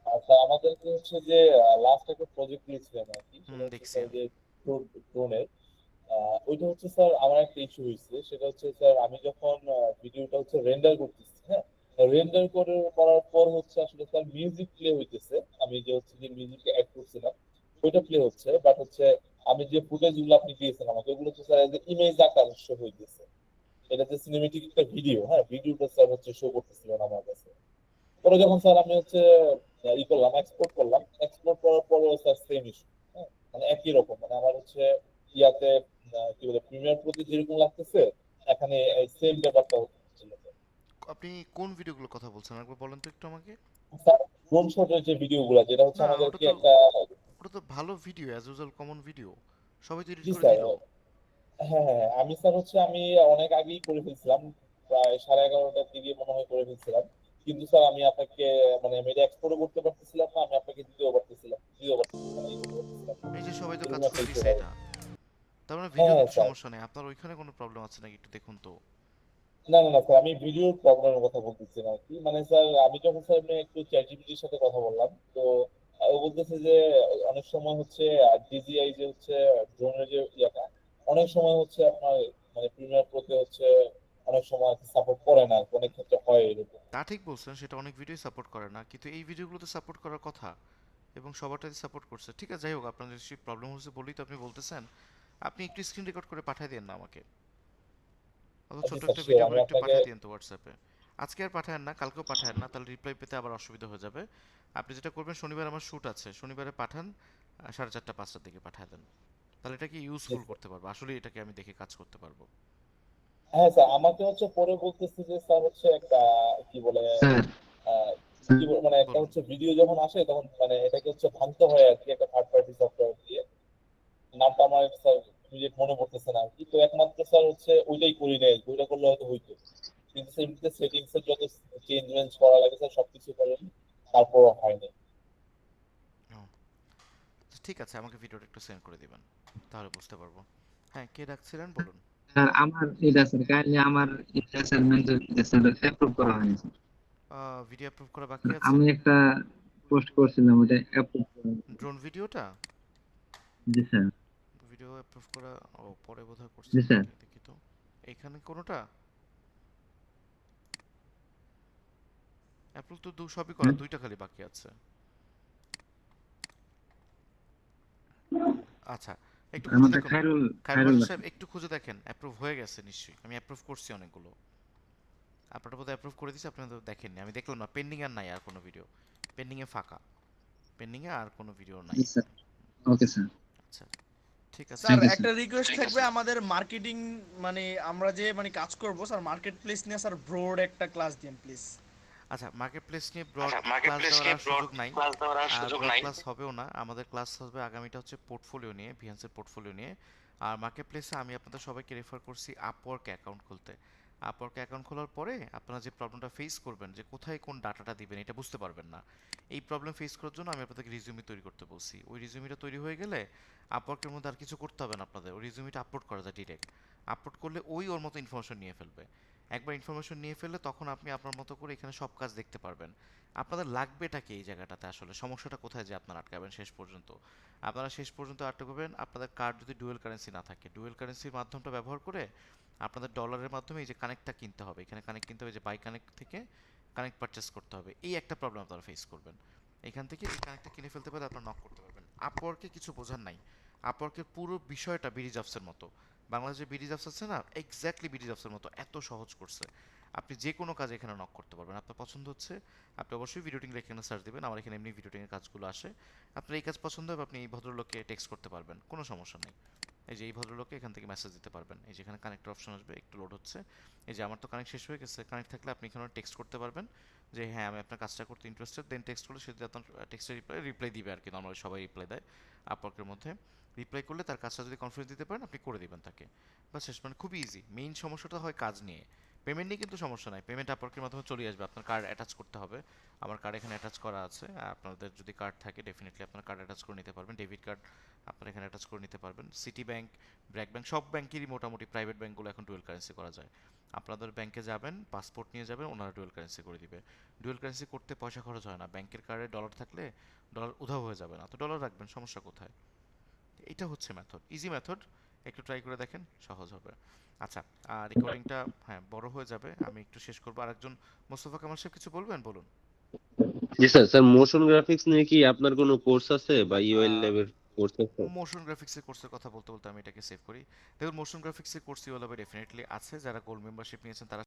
আচ্ছা আমাদেরকে হচ্ছে যে লাস্ট একটা প্রজেক্ট দিয়েছিলেন আর কি, সেটা হচ্ছে দেখছি স্যার আমি। যে ড্রোনের, ওইটা হচ্ছে স্যার আমার একটা ইস্যু হয়েছে, সেটা হচ্ছে স্যার আমি যখন ভিডিওটা হচ্ছে রেন্ডার করতেছি, হ্যাঁ রেন্ডার করার পর হচ্ছে আসলে স্যার মিউজিক প্লে হইতেছে, আমি যে হচ্ছে যে মিউজিক অ্যাড করছিলাম ওইটা প্লে হচ্ছে, বাট হচ্ছে আমি যে ফুটেজ গুলো আপনি দিয়েছেন আমাকে ওগুলো হচ্ছে স্যার এজ ইমেজ আকার শো হইতেছে, এটা যে সিনেমেটিক একটা ভিডিও, হ্যাঁ ভিডিওটা স্যার হচ্ছে শো করতেছিল না আমার কাছে। পরে যখন স্যার আমি হচ্ছে ই করলাম, এক্সপোর্ট করলাম, এক্সপোর্ট করার পরেও স্যার সেম ইস্যু, হ্যাঁ মানে একই রকম, মানে আমার হচ্ছে ইয়াতে কি বলে প্রিমিয়ার প্রতি যেরকম লাগতেছে এখানে সেম ব্যাপারটা হচ্ছিল স্যার। আপনি কোন ভিডিওগুলোর কথা বলছেন একবার বলেন তো একটু আমাকে। স্যার ড্রোন শটের যে ভিডিওগুলো, যেটা হচ্ছে না আমাদেরকে একটা ওটা তো ভালো video, as usual common video, সবাই তো এডিট জি করে স্যার, দিল। হ্যাঁ হ্যাঁ আমি স্যার হচ্ছে আমি অনেক আগেই করে ফেলছিলাম, প্রায় 11:30টার দিকে মনে হয় করে ফেলছিলাম, কিন্তু স্যার আমি আপনাকে মানে আমি এটা এক্সপোর্টও করতে পারতেছিলাম না, আমি আপনাকে দিতেও পারতেছিলাম না, এই করতে পারতেছিলাম না। এই যে সবাই তো কাজ এরকম করে একটা ইস্যু দিছে হয়। এটা, তার মানে হ্যাঁ ভিডিওতে হ্যাঁ তো স্যার, সমস্যা নেই, আপনার ওইখানে কোনো প্রবলেম আছে নাকি একটু দেখুন তো। না না না স্যার আমি ভিডিওর প্রবলেমের কথা বলতেছি না আর কি, মানে স্যার আমি যখন স্যার আমি একটু চ্যাটজিপিটির সাথে কথা বললাম, তো ও বলতেছে যে অনেক সময় হচ্ছে ডিজিআই যে হচ্ছে ড্রোনের যে ইয়াটা, অনেক সময় হচ্ছে আপনার মানে প্রিমিয়ার প্রোতে হচ্ছে অনেক সময় সাপোর্ট করে না, অনেক ক্ষেত্রে হয় এরকম। তা ঠিক বলছেন, সেটা অনেক ভিডিও সাপোর্ট করে না, কিন্তু এই ভিডিওগুলোতে সাপোর্ট করার কথা এবং সবারটাই সাপোর্ট করছে। ঠিক আছে যাই হোক, আপনার যদি প্রবলেম হচ্ছে বলেই তো আপনি বলতেছেন, আপনি একটু স্ক্রিন রেকর্ড করে পাঠিয়ে দেন না আমাকে, অত জি ছোট স্যার একটা শিওর, ভিডিও আমি করে একটু আপনাকে পাঠিয়ে দিন তো হোয়াটসঅ্যাপে। আজকে আর পাঠায়েন না, কালকেও পাঠায়েন না, তাহলে রিপ্লাই পেতে আবার অসুবিধা হয়ে যাবে। আপনি যেটা করবেন, শনিবার আমার শ্যুট আছে, শনিবারে পাঠান, 4:30-5টার দিকে পাঠিয়ে দেন, তাহলে এটাকে জি ইউজফুল স্যার। করতে পারবো, আসলে এটাকে আমি দেখে কাজ করতে পারবো। হ্যাঁ স্যার আমাকে হচ্ছে পরে বলতেছে যে স্যার হচ্ছে একটা কি বলে আহ, কি বলে মানে একটা বলুন। হচ্ছে ভিডিও যখন আসে তখন মানে এটাকে হচ্ছে ভাঙতে হয় আর কি একটা থার্ড পার্টি সফটওয়্যার দিয়ে, নামটা আমার স্যার ইমিডিয়েট মনে পড়তেছে না আর কি, তো একমাত্র স্যার হচ্ছে ওইটাই করি নাই, ওইটা করলে হয়তো হইতো, কিন্তু সেমনিতে সেটিংস এর যত চেঞ্জ মেঞ্জ করা লাগে স্যার সবকিছু করেন, তারপর হয়নি। ও, ঠিক আছে, আমাকে ভিডিওটা একটু সেন্ড করে দিবেন, তাহলে বুঝতে পারবো। হ্যাঁ, কে ডাকছিলেন বলুন। স্যার আমার এটা স্যার কাইন্ডলি আমার অ্যাসাইনমেন্ট স্যার অ্যাপ্রুভ করা হয়নি স্যার। ভিডিও অ্যাপ্রুভ করা বাকি আছে। আমি একটা পোস্ট করছিলাম ওটা অ্যাপ্রুভ করা হয়নি। ড্রোন ভিডিওটা জি স্যার। ভিডিও অ্যাপ্রুভ করা ও পরে বোধহয় জি করছেন স্যার। নাকি, দেখি তো এখানে কোনোটা অ্যাপ্রুভ তো সবই করা, দুইটা খালি বাকি আছে। আচ্ছা একটু তার খুঁজে মধ্যে দেখুন খায়রুল খায়রুল বাসার। সাহেব একটু খুঁজে দেখেন অ্যাপ্রুভ হয়ে গেছে নিশ্চয়ই, আমি অ্যাপ্রুভ করছি অনেকগুলো। আপনারটা বোধহয় অ্যাপ্রুভ করে দিয়েছি, আপনি তো দেখেননি, আমি দেখলাম না। পেন্ডিং আর নাই আর কোনো ভিডিও, পেন্ডিং এ ফাঁকা, পেন্ডিং এ আর কোনো ভিডিও নাই। জি স্যার। Okay sir. আচ্ছা ঠিক আছে। স্যার থ্যাংক ইউ একটা স্যার। রিকোয়েস্ট থাকবে, আমাদের মার্কেটিং মানে আমরা যে মানে কাজ করব স্যার, মার্কেট প্লেস নিয়ে স্যার ব্রড একটা ক্লাস দিন প্লিজ। আচ্ছা মার্কেট প্লেস নিয়ে ব্রড ক্লাস দেওয়ার আর সুযোগ নাই, আর ব্রড ক্লাস হবেও না। আমাদের ক্লাস হবে আগামীটা হচ্ছে পোর্টফোলিও নিয়ে, ভিএনসির পোর্টফোলিও নিয়ে। আর মার্কেট প্লেসে আমি আপনাদের সবাইকে রেফার করছি আপওয়ার্ক অ্যাকাউন্ট খুলতে। আপওয়ার্ক অ্যাকাউন্ট খোলার পরে আপনারা যে প্রবলেমটা ফেস করবেন যে কোথায় কোন ডাটাটা দিবেন এটা বুঝতে পারবেন না, এই প্রবলেম ফেস করার জন্য আমি আপনাদেরকে রিজিউমি তৈরি করতে বলছি। ওই রিজিউমিটা তৈরি হয়ে গেলে আপওয়ার্কের মধ্যে আর কিছু করতে হবে না আপনাদের, ওই রিজিউমিটা আপলোড করা যায় ডিরেক্ট। আপলোড করলে ওই ওর মতো ইনফরমেশন নিয়ে ফেলবে। একবার ইনফরমেশন নিয়ে ফেললে তখন আপনি আপনার মতো করে এখানে সব কাজ দেখতে পারবেন। আপনাদের লাগবেটা কি এই জায়গাটাতে, আসলে সমস্যাটা কোথায় যে আপনারা আটকাবেন শেষ পর্যন্ত? আপনারা শেষ পর্যন্ত আটকাবেন আপনাদের কার্ড যদি ডুয়েল কারেন্সি না থাকে, ডুয়েল কারেন্সির মাধ্যমটা ব্যবহার করে আপনাদের ডলারের মাধ্যমে এই যে কানেক্টটা কিনতে হবে, এখানে কানেক্ট কিনতে হবে, যে বাই কানেক্ট থেকে কানেক্ট পারচেস করতে হবে, এই একটা প্রবলেম আপনারা ফেস করবেন। এখান থেকে এই কানেক্টটা কিনে ফেলতে পারলে আপনারা নক করতে পারবেন। আপওয়ার্কে কিছু বোঝার নাই, আপওয়ার্কের পুরো বিষয়টা বিডি জবসের মতো। বাংলাদেশে বিডি জবস আছে না, এক্স্যাক্টলি বিডি জবসের মতো এত সহজ করছে। আপনি যে কোনো কাজে এখানে নক করতে পারবেন, আপনার পছন্দ হচ্ছে আপনি অবশ্যই ভিডিওটিং লিখে এখানে সার্চ দেবেন, আমার এখানে এমনি ভিডিওটিংয়ের কাজগুলো আসে। আপনার এই কাজ পছন্দ হবে আপনি এই ভদ্রলোককে টেক্সট করতে পারবেন, কোনো সমস্যা নেই। এই যে এই ভদ্রলোককে এখান থেকে মেসেজ দিতে পারবেন, এই যে এখানে কানেক্টর অপশন আসবে, একটু লোড হচ্ছে। এই যে আমার তো কানেক্ট শেষ হয়ে গেছে, কানেক্ট থাকলে আপনি এখানে টেক্সট করতে পারবেন যে হ্যাঁ আমি আপনার কাজটা করতে ইন্টারেস্টেড, দেন টেক্সট করলে সে যদি আপনার টেক্সটের রিপ্লাই দিবে আর কি, নর্মালি সবাই রিপ্লাই দেয় আপওয়ার্কের মধ্যে। রিপ্লাই করলে তার কাজটা যদি কনফারেন্স দিতে পারেন আপনি করে দিবেন তাকে, বা শেষ মানে খুবই ইজি। মেইন সমস্যাটা হয় কাজ নিয়ে, পেমেন্ট নিয়ে কিন্তু সমস্যা নাই, পেমেন্ট আপওয়ার্কের মাধ্যমে চলে আসবে। আপনার কার্ড অ্যাটাচ করতে হবে, আমার কার্ড এখানে অ্যাটাচ করা আছে, আপনাদের যদি কার্ড থাকে ডেফিনেটলি আপনার কার্ড অ্যাটাচ করে নিতে পারবেন, ডেবিট কার্ড আপনারা এখানে অ্যাটাচ করে নিতে পারবেন। সিটি ব্যাংক, ব্র্যাক ব্যাংক, সব ব্যাংকেরই মোটামুটি প্রাইভেট ব্যাংকগুলো এখন ডুয়েল কারেন্সি করা যায়। আপনাদের ব্যাংকে যাবেন, পাসপোর্ট নিয়ে যাবেন, ওনারা ডুয়েল কারেন্সি করে দিবে। ডুয়েল কারেন্সি করতে পয়সা খরচ হয় না, ব্যাংকের কার্ডে ডলার থাকলে ডলার উধাও হয়ে যাবে না, তো ডলার রাখবেন, সমস্যা কোথায়? এটা হচ্ছে মেথড, ইজি মেথড, একটু ট্রাই করে দেখেন, সহজ হবে। আচ্ছা আর রেকর্ডিংটা হ্যাঁ বড় হয়ে যাবে, আমি একটু শেষ করবো। আরেকজন মোস্তফা কামাল সাহেব কিছু বলবেন, বলুন। জি স্যার। স্যার মোশন গ্রাফিক্স নিয়ে কি আপনার কোনো কোর্স আছে বা ইউআই ল্যাবের কোর্স আছে? মোশন গ্রাফিক্সের কোর্সের কথা বলতে বলতে আমি এটাকে সেভ করি। দেখুন মোশন গ্রাফিক্সের কোর্স ইউএলএবে ডেফিনেটলি আছে, যারা গোল্ড মেম্বারশিপ নিয়েছেন তারা